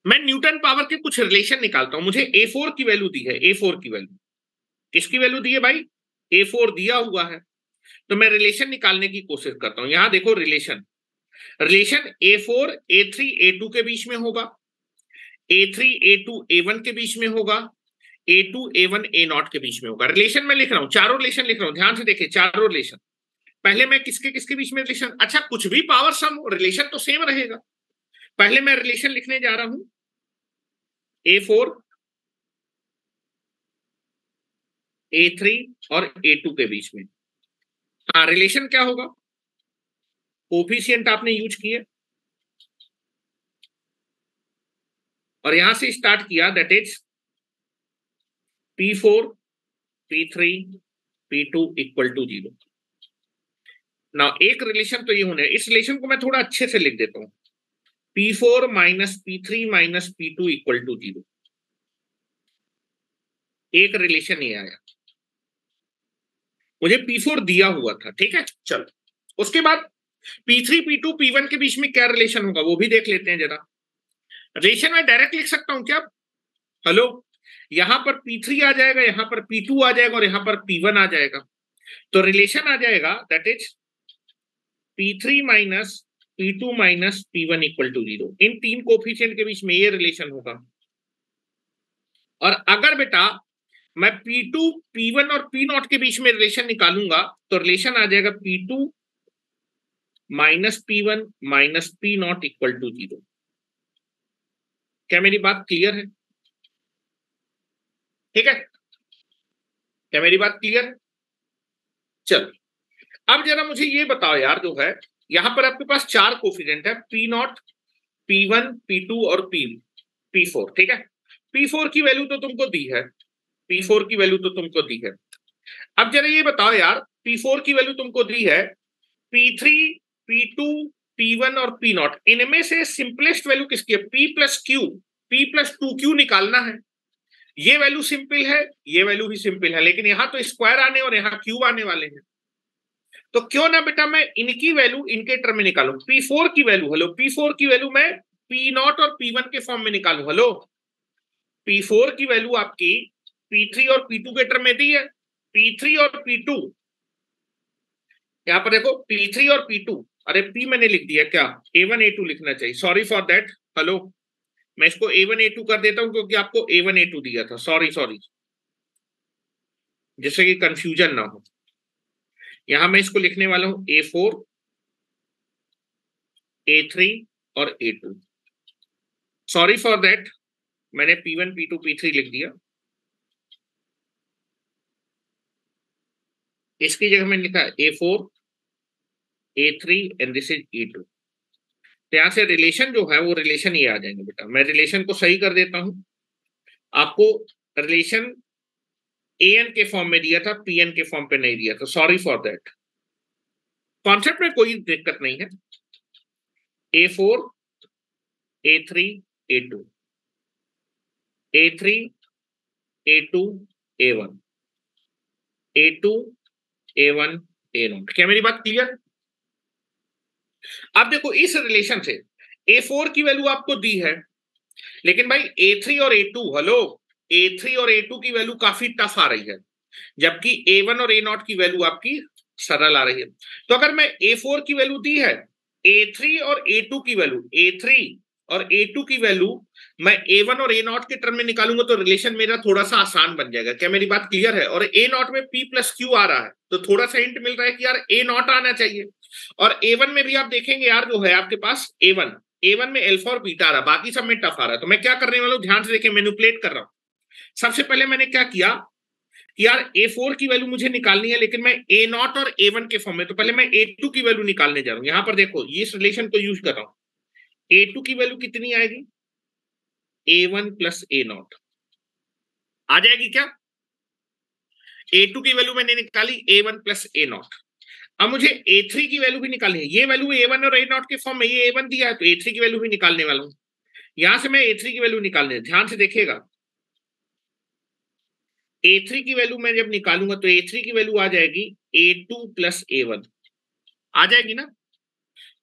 मैं न्यूटन पावर के कुछ रिलेशन निकालता हूं। मुझे A4 की वैल्यू दी है, A4 की वैल्यू। किसकी वैल्यू दी है भाई? A4 दिया हुआ है। तो मैं रिलेशन निकालने की कोशिश करता हूं। यहां देखो relation, relation A4 A3 A2 के बीच में होगा, A3 A2 A1 के बीच में होगा, A2 A1 A0 के बीच में होगा। रिलेशन मैं लिख रहा हूं, चारों रिलेशन लिख रहा हूं, ध्यान से देखिए चारों रिलेशन। पहले मैं किसके किसके बीच में रिलेशन, अच्छा कुछ भी पावर सम हो रिलेशन तो सेम रहेगा। पहले मैं रिलेशन लिखने जा रहा हूं A4 A3 और A2 के बीच में। हाँ, रिलेशन क्या होगा? कोफिशिएंट आपने यूज किए और यहां से स्टार्ट किया, that is P4 P3 P2 equal to 0। ना एक रिलेशन तो ये होने, इस रिलेशन को मैं थोड़ा अच्छे से लिख देता हूं, P4 minus P3 minus P2 equal to 0। एक रिलेशन ये आया, मुझे P4 दिया हुआ था, ठीक है। चलो उसके बाद P3 P2 P1 के बीच में क्या रिलेशन होगा वो भी देख लेते हैं जरा। रिलेशन में डायरेक्ट लिख सकता हूं क्या? हेलो, यहां पर P3 आ जाएगा, यहां पर P2 आ जाएगा और यहां पर P1 आ जाएगा। तो रिलेशन आ जाएगा that is P3 minus P2 minus P1 equal to 0। इन तीन कोफिशिएंट के बीच में ये रिलेशन होगा। और अगर बेटा मैं P2 P1 और P0 के बीच में रिलेशन निकालूंगा तो रिलेशन आ जाएगा P2 minus P1 minus P0 equal to 0। क्या मेरी बात क्लियर है? ठीक है, क्या मेरी बात क्लियर है? चलो अब जरा मुझे ये बताओ यार, जो है यहां पर आपके पास चार कोफिशिएंट है, P0 P1 P2 और P4, ठीक है। P4 की वैल्यू तो तुमको दी है, P4 की वैल्यू तो तुमको दी है। अब जरा ये बताओ यार, P4 की वैल्यू तुमको दी है, P3 P2 P1 और P0, इनमें से सिंपलेस्ट वैल्यू किसकी है? P plus Q, P plus 2Q निकालना है। ये वैल्यू सिंपल है, ये वैल्यू भी सिंपल है, लेकिन यहां तो स्क्वायर आने और यहां क्यूब आने वाले हैं। तो क्यों ना बेटा मैं इनकी वैल्यू इनके टर्म में निकालू। P4 की वैल्यू, हेलो, P4 की वैल्यू मैं P0 और P1 के फॉर्म में निकालू। हेलो, P4 की वैल्यू आपकी P3 और P2 के टर्म में दी है। P3 और P2, यहां पर देखो P3 और P2, अरे P मैंने लिख दिया क्या? A1 A2 लिखना चाहिए, सॉरी फॉर दैट। हेलो, मैं इसको A1 A2 कर देता हूं क्योंकि आपको A1 A2 दिया था, सॉरी सॉरी, जिससे कि कंफ्यूजन ना हो। यहां मैं इसको लिखने वाला हूं A4 A3 और A2, सॉरी फॉर दैट, मैंने P1 P2 P3 लिख दिया। इसकी जगह मैंने लिखा A4 A3 and this is E2। तो यहां से रिलेशन जो है वो रिलेशन ये आ जाएंगे बेटा। मैं रिलेशन को सही कर देता हूं। आपको रिलेशन AN के फॉर्म में दिया था, PN के फॉर्म पे नहीं दिया था, सॉरी फॉर दैट। कॉन्सेप्ट में कोई दिक्कत नहीं है। A4, A3, A2, A3, A2, A1, A2, A1, A0। क्या मेरी बात क्लियर? अब देखो इस रिलेशन से A4 की वैल्यू आपको दी है, लेकिन भाई A3 और A2, हेलो, A3 और A2 की वैल्यू काफी टफ आ रही है, जबकि A1 और A0 की वैल्यू आपकी सरल आ रही है। तो अगर मैं A4 की वैल्यू दी है, A3 और A2 की वैल्यू, A3 और A2 की वैल्यू मैं A1 और A0 के टर्म में निकालूंगा तो रिलेशन मेरा थोड़ा सा आसान बन जाएगा। क्या मेरी बात क्लियर है? और A0 में P प्लस Q आ रहा है, तो थोड़ा सा हिंट मिल रहा है कि यार A0 आना चाहिए। और A1 में भी आप देखेंगे यार, जो है आपके पास A1 में अल्फा और बीटा आ रहा है, बाकी सब में टफ आ रहा है। तो मैं क्या करने वाला हूं, ध्यान से देखें, मैनिपुलेट कर रहा हूं। सबसे पहले मैंने क्या किया कि यार A4 की वैल्यू मुझे निकालनी है, लेकिन मैं A0 और A1 के फॉर्म में, तो पहले मैं A2 की वैल्यू निकालने जा रहा हूं। यहां पर देखो ये इस रिलेशन को यूज कर रहा हूं। A2 की वैल्यू कितनी आएगी? A1 प्लस A0 आ जाएगी क्या? A2 की वैल्यू मैंने निकाली A1 प्लस A0। अब मुझे A3 की वैल्यू भी निकालनी है। ये वैल्यू A1 और A0 के फॉर्म में, ये A1 दिया है, तो A3 की वैल्यू भी निकालने वाला हूं। यहां से मैं A3 की वैल्यू निकालने, ध्यान से देखिएगा, A3 की वैल्यू मैं जब निकालूंगा तो A3 की वैल्यू आ जाएगी A2 प्लस A1, आ जाएगी ना?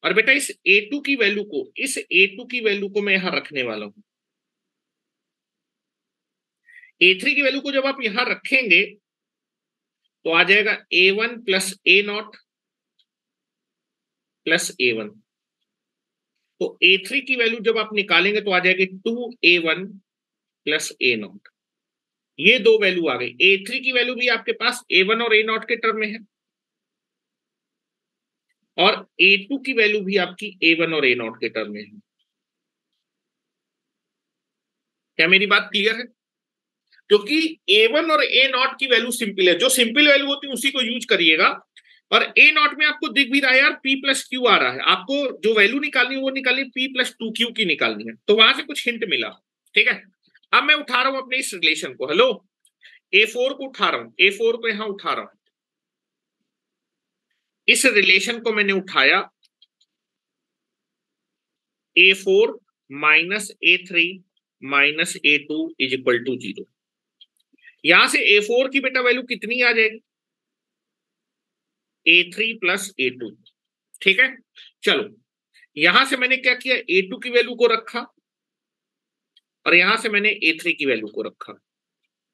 और बेटा इस A2 की वैल्यू को, इस A2 की वैल्यू को मैं यहां रखने वाला हूं। A3 की वैल्यू को जब आप यहां रखेंगे तो आ जाएगा A1 plus A0 plus A1। तो A3 की वैल्यू जब आप निकालेंगे तो आ जाएगी 2A1 प्लस A0। ये दो वैल्यू आ गई। A3 की वैल्यू भी आपके पास A1 और A0 के टर्म में है, और A2 की वैल्यू भी आपकी A1 और A0 के टर्म में है। क्या मेरी बात क्लियर है? क्योंकि A1 और A0 की वैल्यू सिंपल है, जो सिंपल वैल्यू होती है उसी को यूज करिएगा। और A0 में आपको दिख भी रहा है यार, P प्लस क्यू आ रहा है, आपको जो वैल्यू निकालनी है वो निकालनी, P प्लस 2Q की निकालनी है, तो वहां से कुछ हिंट मिला। ठीक है, अब मैं उठा रहा हूं अपने इस रिलेशन को, हेलो, A4 को उठा रहा हूं, A4 को यहां उठा रहा हूं, इस रिलेशन को मैंने उठाया, A4 minus A3 minus A2 is equal to 0। यहां से A4 की बेटा वैल्यू कितनी आ जाएगी? A3 plus A2। ठीक है, चलो, यहां से मैंने क्या किया, A2 की वैल्यू को रखा, और यहां से मैंने A3 की वैल्यू को रखा,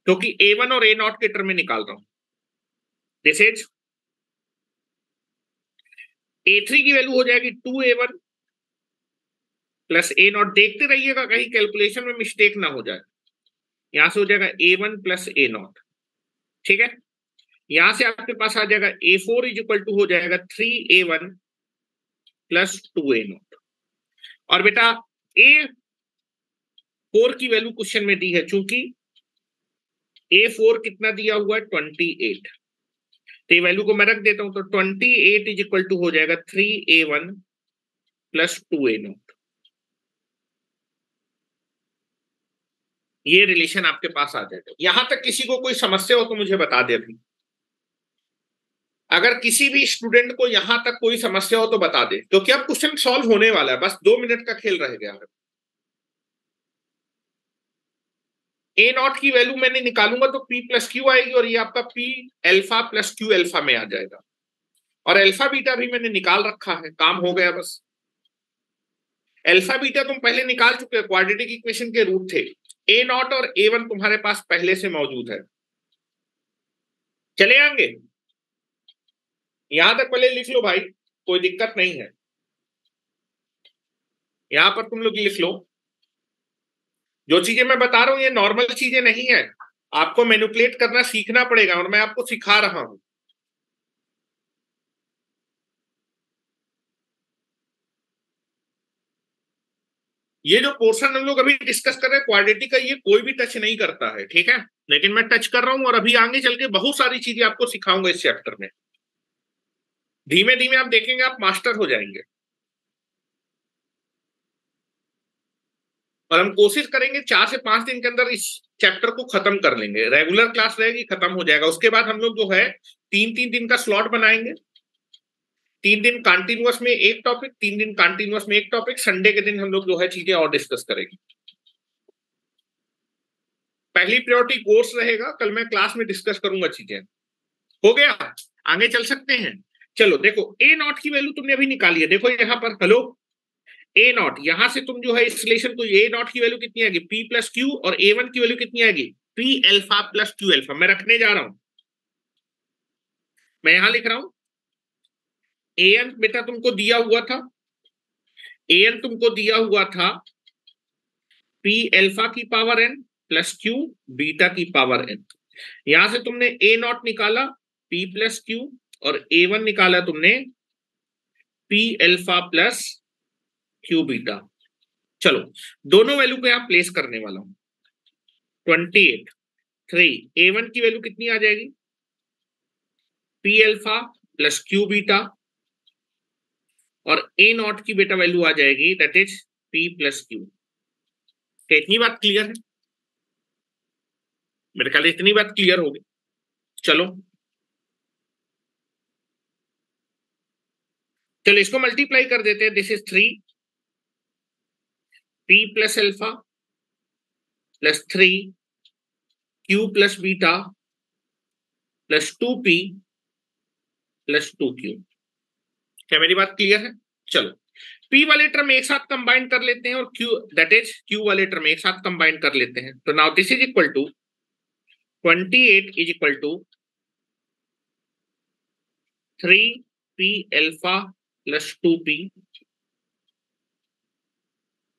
क्योंकि A1 और A0 के टर्म में निकाल रहा हूं। दिस इज A3 की वैल्यू हो जाएगी 2A1 प्लस A0। देखते रहिएगा कहीं कैलकुलेशन में मिस्टेक ना हो जाए। यहां से हो जाएगा A1 प्लस A0। ठीक है, यहां से आपके पास आ जाएगा A4 इज इक्वल टू हो जाएगा 3A1 प्लस 2A0। और बेटा A4 की वैल्यू क्वेश्चन में दी है, चूंकि A4 कितना दिया हुआ है, 28, तो ये वैल्यू को मैं रख देता हूं, तो 28 इज इक्वल टू हो जाएगा 3A1 प्लस 2A0। ये रिलेशन आपके पास आ जाएगा। यहां तक किसी को कोई समस्या हो तो मुझे बता दे अभी। अगर किसी भी स्टूडेंट को यहां तक कोई समस्या हो तो बता दे, क्योंकि अब क्वेश्चन सॉल्व होने वाला है, बस 2 मिनट का खेल रह गया है। A0 की वैल्यू मैंने निकालूंगा तो P प्लस क्यू आएगी, और ये आपका P alpha plus Q alpha में आ जाएगा। और अल्फा बीटा भी मैंने निकाल रखा है, काम हो गया बस। अल्फा बीटा तुम पहले निकाल चुके हो, क्वाड्रेटिक इक्वेशन के रूट थे। A0 और A1 तुम्हारे पास पहले से मौजूद है। चले आएंगे, यहां तक पहले लिख लो भाई, कोई दिक्कत नहीं है। यहां पर तुम लोग लिख लो, जो चीजें मैं बता रहा हूं ये नॉर्मल चीजें नहीं है, आपको मैनिपुलेट करना सीखना पड़ेगा, और मैं आपको सिखा रहा हूं। ये जो पोर्शन हम लोग अभी डिस्कस कर रहे हैं क्वाड्रेटिक का, ये कोई भी टच नहीं करता है, ठीक है, लेकिन मैं टच कर रहा हूं, और अभी आगे चल के बहुत सारी चीजें आपको सिखाऊंगा इस चैप्टर में। धीमे धीमे आप देखेंगे आप मास्टर हो जाएंगे। और हम कोशिश करेंगे 4 से 5 दिन के अंदर इस चैप्टर को खत्म कर लेंगे। रेगुलर क्लास रहेगी, खत्म हो जाएगा। उसके बाद हम लोग जो है 3-3 दिन का स्लॉट बनाएंगे, 3 दिन कंटिन्यूअस में एक टॉपिक, 3 दिन कंटिन्यूअस में एक टॉपिक, संडे के दिन हम लोग जो है चीजें और डिस्कस करेंगे। पहली प्रायोरिटी कोर्स रहेगा, कल मैं क्लास में डिस्कस करूंगा चीजें। हो गया, आगे चल सकते हैं। चलो देखो, ए नॉट की वैल्यू तुमने अभी निकाली है, देखो यहाँ पर, हेलो, ए नॉट, यहां से तुम जो है इस रिलेशन को, ए नॉट की वैल्यू कितनी आएगी, पी प्लस क्यू, और ए वन की वैल्यू कितनी आएगी, P alpha plus Q alpha. मैं रखने जा रहा हूं, मैं यहां लिख रहा हूं, ए एन बेटा तुमको दिया हुआ था, ए एन तुमको दिया हुआ था पी एल्फा की power n plus q beta की पावर एन। यहां से तुमने ए नॉट निकाला पी प्लस क्यू, और ए वन निकाला तुमने p alpha plus q beta. चलो दोनों वैल्यू को यहां प्लेस करने वाला हूं। 28 3, ए वन की वैल्यू कितनी आ जाएगी, P alpha plus q beta, और ए नॉट की बेटा वैल्यू आ जाएगी that is P plus Q. क्या इतनी बात क्लियर है? मेरे ख्याल इतनी बात क्लियर होगी। चलो चलो इसको मल्टीप्लाई कर देते हैं, this is 3 P plus alpha plus 3 Q plus beta plus 2p plus 2q। क्या मेरी बात क्लियर है? चलो p वाले टर्म एक साथ कंबाइन कर लेते हैं, और q दैट इज q वाले टर्म एक साथ कंबाइन कर लेते हैं। तो now this is equal to 28 is equal to 3p alpha plus 2p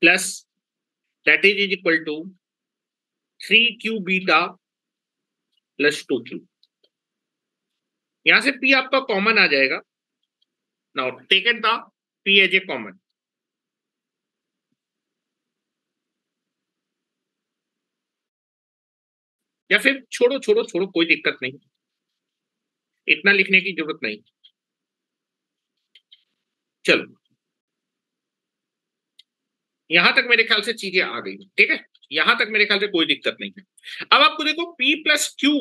plus that is equal to 3q beta plus 2q। यहां से p आपका कॉमन आ जाएगा। Now take it the p as a common. या फिर छोड़ो छोड़ो छोड़ो, कोई दिक्कत नहीं, इतना लिखने की जरूरत नहीं। चलो यहां तक मेरे ख्याल से चीजें आ गई, ठीक है, यहां तक मेरे ख्याल से कोई दिक्कत नहीं है। अब आपको देखो p plus Q,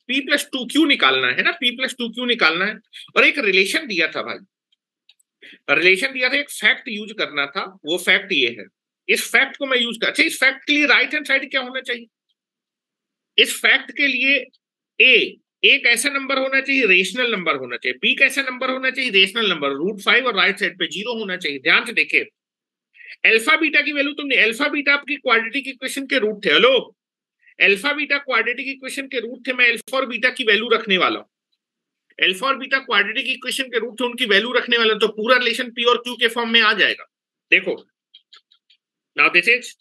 p plus 2q निकालना है ना, p प्लस 2q निकालना है, और एक रिलेशन दिया था भाई, रिलेशन दिया था, एक फैक्ट यूज करना था, वो फैक्ट ये है। इस फैक्ट को मैं यूज कर, अच्छा इस फैक्ट के लिए राइट हैंड साइड क्या होना चाहिए, इस फैक्ट के लिए a एक ऐसा नंबर होना चाहिए, रेशनल नंबर होना चाहिए, b कैसा नंबर होना चाहिए, रेशनल नंबर, √5, और राइट साइड पे 0 होना चाहिए। ध्यान से देखिए, अल्फा बीटा की वैल्यू तुमने, अल्फा बीटा आपकी क्वाड्रेटिक इक्वेशन के रूट थे, hello, alpha beta quadratic equation के रूट थे, मैं अल्फा और बीटा की वैल्यू रखने वाला हूं, अल्फा और बीटा क्वाड्रेटिक इक्वेशन के रूट थे, उनकी वैल्यू रखने वाला, तो पूरा रिलेशन p और q के फॉर्म में आ जाएगा। देखो नाउ दिस इज,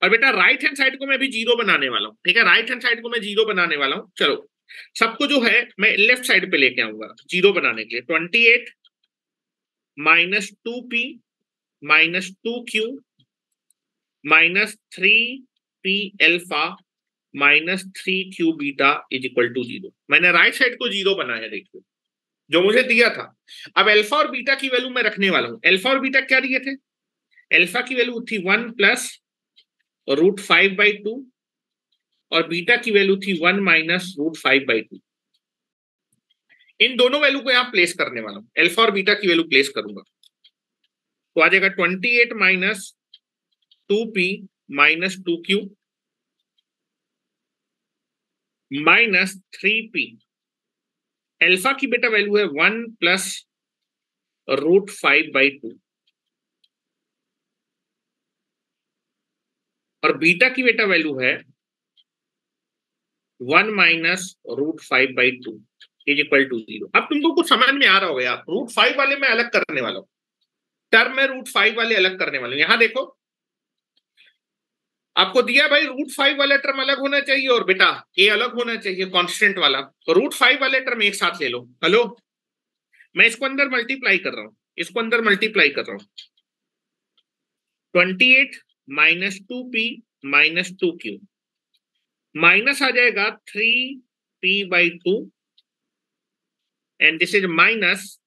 और बेटा राइट हैंड साइड को मैं अभी 0 बनाने वाला हूं, ठीक है, राइट हैंड साइड को मैं 0 बनाने वाला हूं। चलो सबको जो है मैं लेफ्ट साइड पे लेके आऊंगा 0 बनाने के लिए। 28 minus 2p minus 2q minus 3p alpha minus 3q beta is equal to 0। मैंने राइट साइड को 0 बनाया, देखिए जो मुझे दिया था। अब अल्फा और बीटा की वैल्यू मैं रखने वाला हूं। अल्फा और बीटा क्या दिए थे, अल्फा की वैल्यू थी 1 प्लस √5/2, और बीटा की वैल्यू थी 1 माइनस √5/2। इन दोनों वैल्यू को यहां प्लेस करने वाला हूं, अल्फा और बीटा की वैल्यू प्लेस करूंगा, तो आ जाएगा 28 minus 2p minus 2q minus 3p। Alpha की बेटा वैल्यू है 1 प्लस √5/2, और बीटा की बेटा वैल्यू है 1 माइनस √5/2 इज इक्वल टू 0। अब तुमको कुछ समझ में आ रहा होगा यार, √5 वाले मैं अलग करने वाला हूं, टर्म में √5 वाले अलग करने वाले हूं। यहां देखो आपको दिया भाई √5 वाला टर्म अलग होना चाहिए, और बेटा ए अलग होना चाहिए कांस्टेंट वाला, तो √5 वाले टर्म एक साथ ले लो। हेलो, मैं इसको अंदर मल्टीप्लाई कर रहा हूं, इसको अंदर मल्टीप्लाई कर रहा हूं। 28 minus 2p minus 2q minus आ जाएगा 3p/2, and this is minus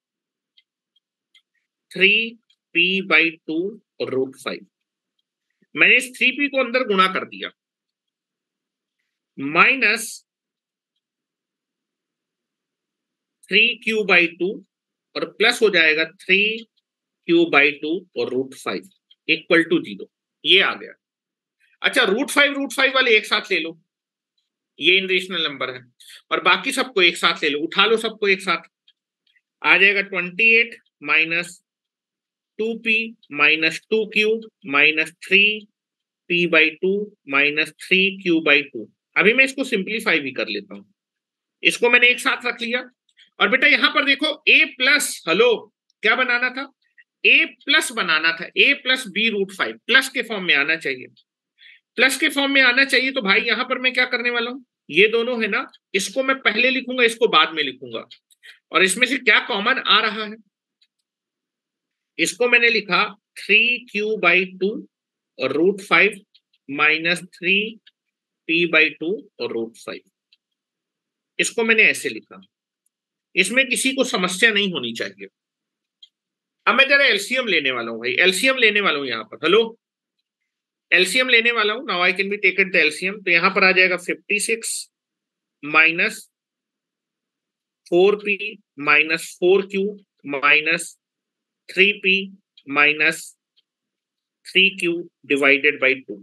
3p/2 √5। मैंने इस 3p को अंदर गुणा कर दिया, माइनस 3q/2 और प्लस हो जाएगा 3q/2 और √5 इक्वल टू 0। ये आ गया। अच्छा, √5 वाले एक साथ ले लो, ये इनरेशनल नंबर है, और बाकी सबको एक साथ ले लो, उठा लो सबको एक साथ। आ जाएगा 28 minus 2p minus 2q minus 3p/2 minus 3q/2। अभी मैं इसको सिंप्लीफाई भी कर लेता हूं। इसको मैंने एक साथ रख लिया, और बेटा यहां पर देखो a प्लस, हेलो क्या बनाना था, a प्लस बनाना था, a प्लस b√5 प्लस के फॉर्म में आना चाहिए, प्लस के फॉर्म में आना चाहिए। तो भाई यहां पर मैं क्या करने वाला हूं, ये दोनों है ना, इसको मैं पहले लिखूंगा, इसको बाद में लिखूंगा, और इसमें से क्या कॉमन आ रहा है, इसको मैंने लिखा 3q/2 और √5 माइनस 3p/2 और √5। इसको मैंने ऐसे लिखा, इसमें किसी को समस्या नहीं होनी चाहिए। अब मैं जरा एलसीएम लेने वाला हूं भाई, एलसीएम लेने वाला हूं यहां पर, हेलो एलसीएम लेने वाला हूं, now I can be taken the LCM. तो यहां पर आ जाएगा 56 minus 4p minus 4q minus 3p minus 3q divided by 2,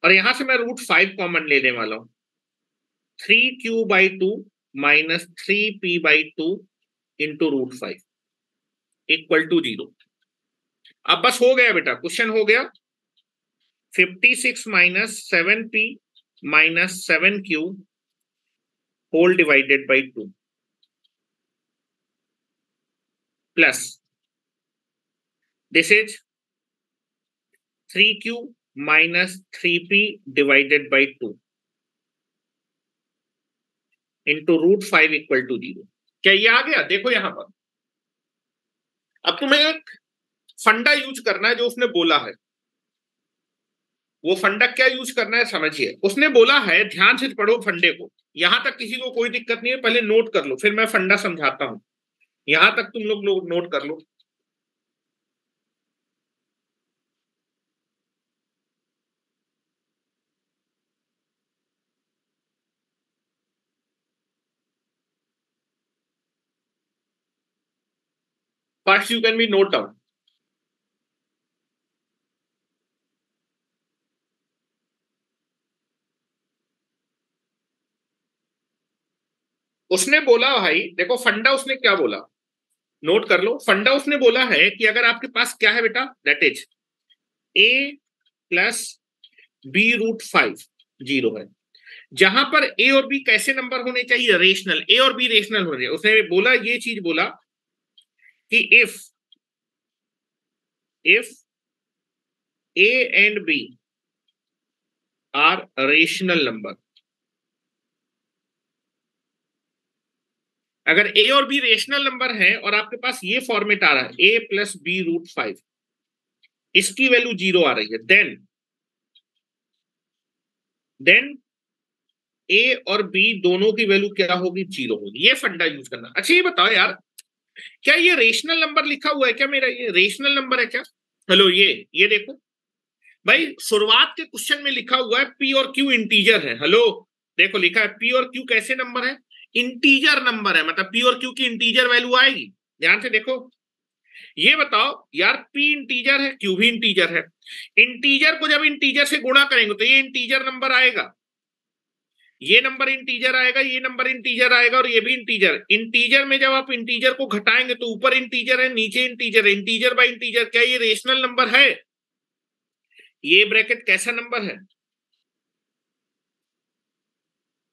और यहां से मैं √5 कॉमन लेने वाला हूं, 3q/2 minus 3p/2 into √5 equal to 0। अब बस हो गया बेटा, क्वेश्चन हो गया। 56 minus 7p minus 7q whole divided by 2 plus this is 3q minus 3p divided by 2 into √5 equal to 0। क्या ये आ गया? देखो यहां पर अब तुम्हें एक फंडा यूज करना है जो उसने बोला है। वो फंडा क्या यूज करना है समझिए। उसने बोला है, ध्यान से पढ़ो फंडे को, यहां तक किसी को कोई दिक्कत नहीं है, पहले नोट कर लो, फिर मैं फंडा समझाता हूं। यहां तक तुम लोग नोट कर लो। First you can be note down. उसने बोला भाई, देखो फंडा उसने क्या बोला, नोट कर लो। फंडा उसने बोला है कि अगर आपके पास क्या है बेटा, that is a plus b√5 0 है, जहां पर ए और बी कैसे नंबर होने चाहिए, रेशनल, ए और बी रेशनल होने। उसने बोला, ये चीज बोला कि if a and b are rational number, अगर ए और बी रेशनल नंबर है और आपके पास ये फॉर्मेट आ रहा है a प्लस b√5, इसकी वैल्यू 0 आ रही है, देन ए और बी दोनों की वैल्यू क्या होगी, 0 होगी। ये फंडा यूज करना। अच्छा ये बताओ यार, क्या ये रेशनल नंबर लिखा हुआ है क्या मेरा, ये रेशनल नंबर है क्या? हेलो ये देखो भाई, शुरुआत के क्वेश्चन में लिखा हुआ है पी और क्यू इंटीजर है। हेलो देखो लिखा है पी और क्यू कैसे नंबर है, इंटीजर नंबर है, मतलब पी और क्यू की इंटीजर वैल्यू आएगी। ध्यान से देखो, ये बताओ यार, पी इंटीजर है, क्यू भी इंटीजर है, इंटीजर को जब इंटीजर से गुणा करेंगे तो ये इंटीजर नंबर आएगा, ये नंबर इंटीजर आएगा, ये नंबर इंटीजर आएगा, और ये भी इंटीजर। इंटीजर में जब आप इंटीजर को घटाएंगे तो ऊपर इंटीजर है, नीचे इंटीजर है, इंटीजर बाय इंटीजर। क्या ये रेशनल नंबर है? ये ब्रैकेट कैसा नंबर है,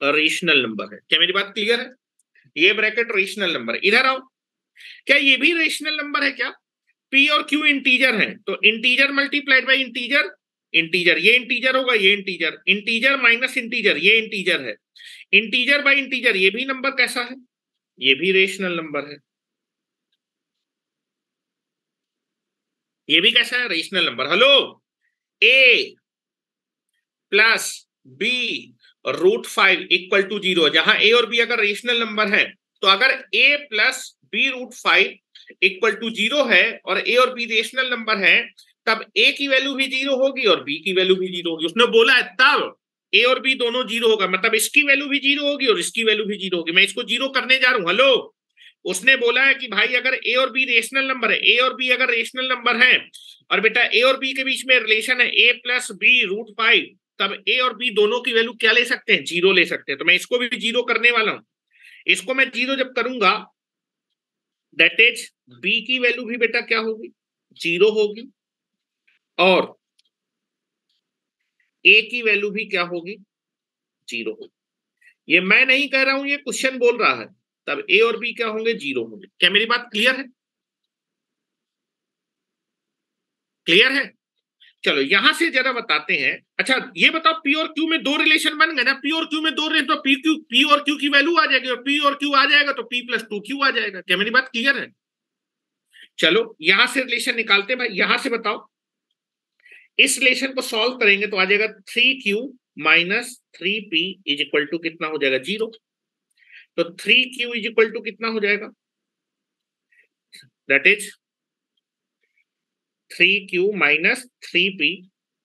रेशनल नंबर है। क्या मेरी बात क्लियर है? ये ब्रैकेट रेशनल नंबर है। इधर आओ, क्या ये भी रेशनल नंबर है क्या? पी और क्यू इंटीजर है, तो integer multiplied by integer, integer, ये इंटीजर होगा, ये इंटीजर, इंटीजर माइनस इंटीजर, ये इंटीजर है, इंटीजर बाय इंटीजर, ये भी नंबर कैसा है, ये भी रेशनल नंबर है। ये भी कैसा है, rational number. Hello, a plus b √5 equal to 0, जहां ए और बी अगर रेशनल नंबर है, तो अगर ए प्लस b√5 इक्वल टू 0 है और ए और बी रेशनल नंबर है, तब ए की वैल्यू भी 0 होगी और बी की वैल्यू भी 0 होगी। उसने बोला है तब ए और बी दोनों जीरो होगा, मतलब इसकी वैल्यू भी जीरो होगी और इसकी वैल्यू भी जीरो होगी। मैं इसको जीरो करने जा रहा हूं। हेलो, उसने बोला है कि भाई अगर ए और बी रेशनल नंबर है, ए और बी अगर रेशनल नंबर है और बेटा ए और बी के बीच में रिलेशन है ए प्लस बी रूट 5, तब ए और बी दोनों की वैल्यू क्या ले सकते हैं? जीरो ले सकते हैं। तो मैं इसको भी जीरो करने वाला हूं। इसको मैं जीरो जब करूंगा, दैट इज बी की वैल्यू भी बेटा क्या होगी? जीरो होगी, और ए की वैल्यू भी क्या होगी? जीरो होगी। ये मैं नहीं कह रहा हूं, ये क्वेश्चन बोल रहा है। तब ए और बी क्या होंगे? जीरो होंगे। क्या मेरी बात क्लियर है? क्लियर है? चलो यहां से जरा बताते हैं। अच्छा ये बताओ, पी और क्यू में दो रिलेशन बन गए ना? पी और क्यू में दो रिलेशन, तो पी और क्यू की वैल्यू आ जाएगी, और पी और क्यू आ जाएगा तो पी प्लस टू क्यू आ जाएगा। क्या मेरी बात क्लियर है? चलो यहां से रिलेशन निकालते हैं भाई। यहां से बताओ, इस रिलेशन को सॉल्व करेंगे तो आ जाएगा 3q minus 3p is equal to कितना हो जाएगा? जीरो। तो 3q इज इक्वल टू कितना हो जाएगा? That is 3q minus 3p,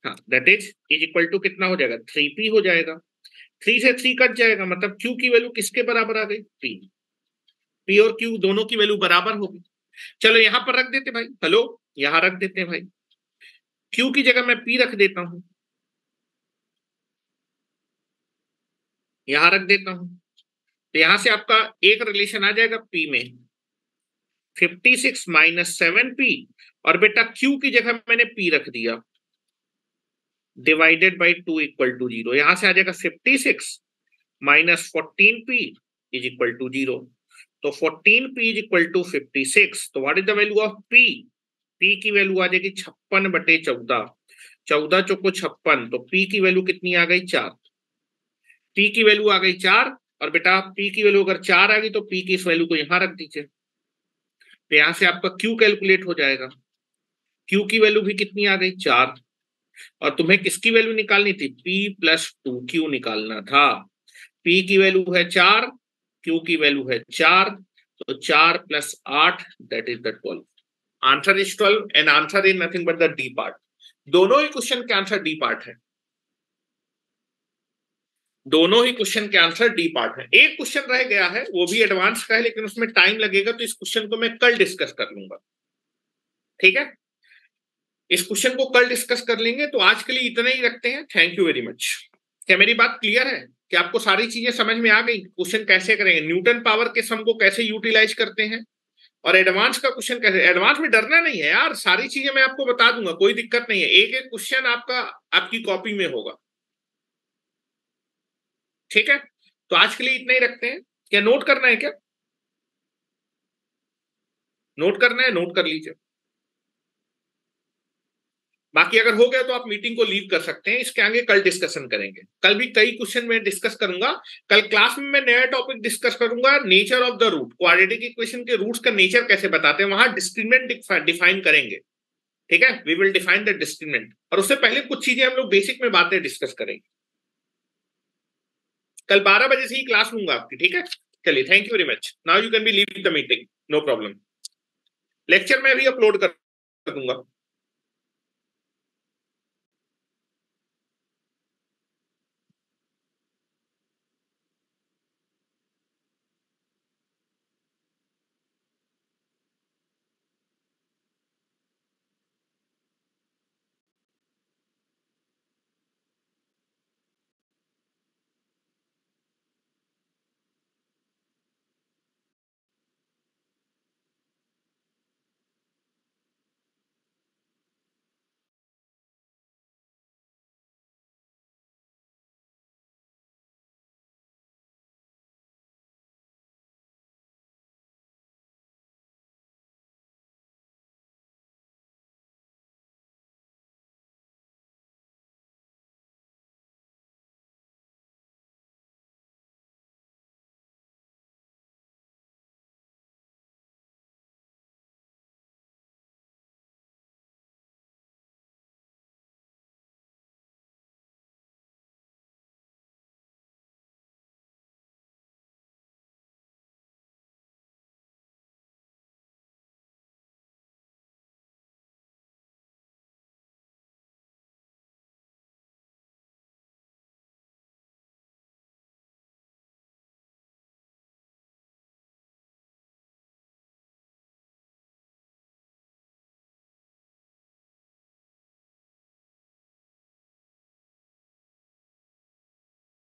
हाँ दैट इज इक्वल टू कितना हो जाएगा? 3p हो जाएगा। 3 से 3 कट जाएगा, मतलब q की वैल्यू किसके बराबर आ गई? p। p और q दोनों की वैल्यू बराबर होगी। चलो यहां पर रख देते भाई। हेलो, यहां रख देते हैं भाई। q की जगह मैं p रख देता हूं, यहां रख देता हूं। तो यहां से आपका एक रिलेशन आ जाएगा p में 56 माइनस 7p, और बेटा q की जगह मैंने p रख दिया, divided by 2 equal to zero. यहां से आ जाएगा 56 minus 14p is equal to zero. तो 14p इज इक्वल टू 56। तो what is the value of p? p की वैल्यू आ जाएगी 56/14। 14 चौको 56, तो p की वैल्यू कितनी आ गई? 4। p की वैल्यू आ गई 4, और बेटा p की वैल्यू अगर 4 आ गई तो p की इस वैल्यू को यहां रख दीजिए। तो यहां से आपका q कैलकुलेट हो जाएगा। q की वैल्यू भी कितनी आ गई? 4। और तुम्हें किसकी वैल्यू निकालनी थी? p प्लस 2q निकालना था। p की वैल्यू है 4, q की वैल्यू है 4, तो 4 plus 8 that is the 12। Answer is 12 and answer is nothing but the D part. दोनों ही क्वेश्चन के आंसर डी पार्ट है। दोनों ही क्वेश्चन के आंसर डी पार्ट है। एक क्वेश्चन रह गया है, वो भी एडवांस का है, लेकिन उसमें टाइम लगेगा, तो इस क्वेश्चन को मैं कल डिस्कस कर लूंगा। ठीक है, इस क्वेश्चन को कल डिस्कस कर लेंगे। तो आज के लिए इतना ही रखते हैं। Thank you very much. क्या मेरी बात क्लियर है? कि आपको सारी चीजें समझ में आ गई? क्वेश्चन कैसे करेंगे, न्यूटन पावर के सम को कैसे यूटिलाइज करते हैं, और एडवांस का क्वेश्चन कैसे। एडवांस में डरना नहीं है यार, सारी चीजें मैं आपको बता दूंगा, कोई दिक्कत नहीं है। एक एक क्वेश्चन आपका आपकी कॉपी में होगा। ठीक है, तो आज के लिए इतना ही रखते हैं। क्या नोट करना है? क्या नोट करना है? नोट कर लीजिए। बाकी अगर हो गया तो आप मीटिंग को लीव कर सकते हैं। इसके आगे कल डिस्कशन करेंगे। कल भी कई क्वेश्चन में डिस्कस करूंगा। कल क्लास में मैं नया टॉपिक डिस्कस करूंगा, nature of the root. Quadratic equation के रूट्स का नेचर कैसे बताते हैं, वहां डिस्क्रिमिनेंट डिफाइन करेंगे। ठीक है, we will define the discriminant. और उससे पहले कुछ चीजें हम लोग बेसिक में बातें डिस्कस करेंगे। कल 12 बजे से ही क्लास लूंगा आपकी। ठीक है, चलिए, thank you very much. Now you can be leave the meeting, no problem. Lecture में भी अपलोड कर दूंगा।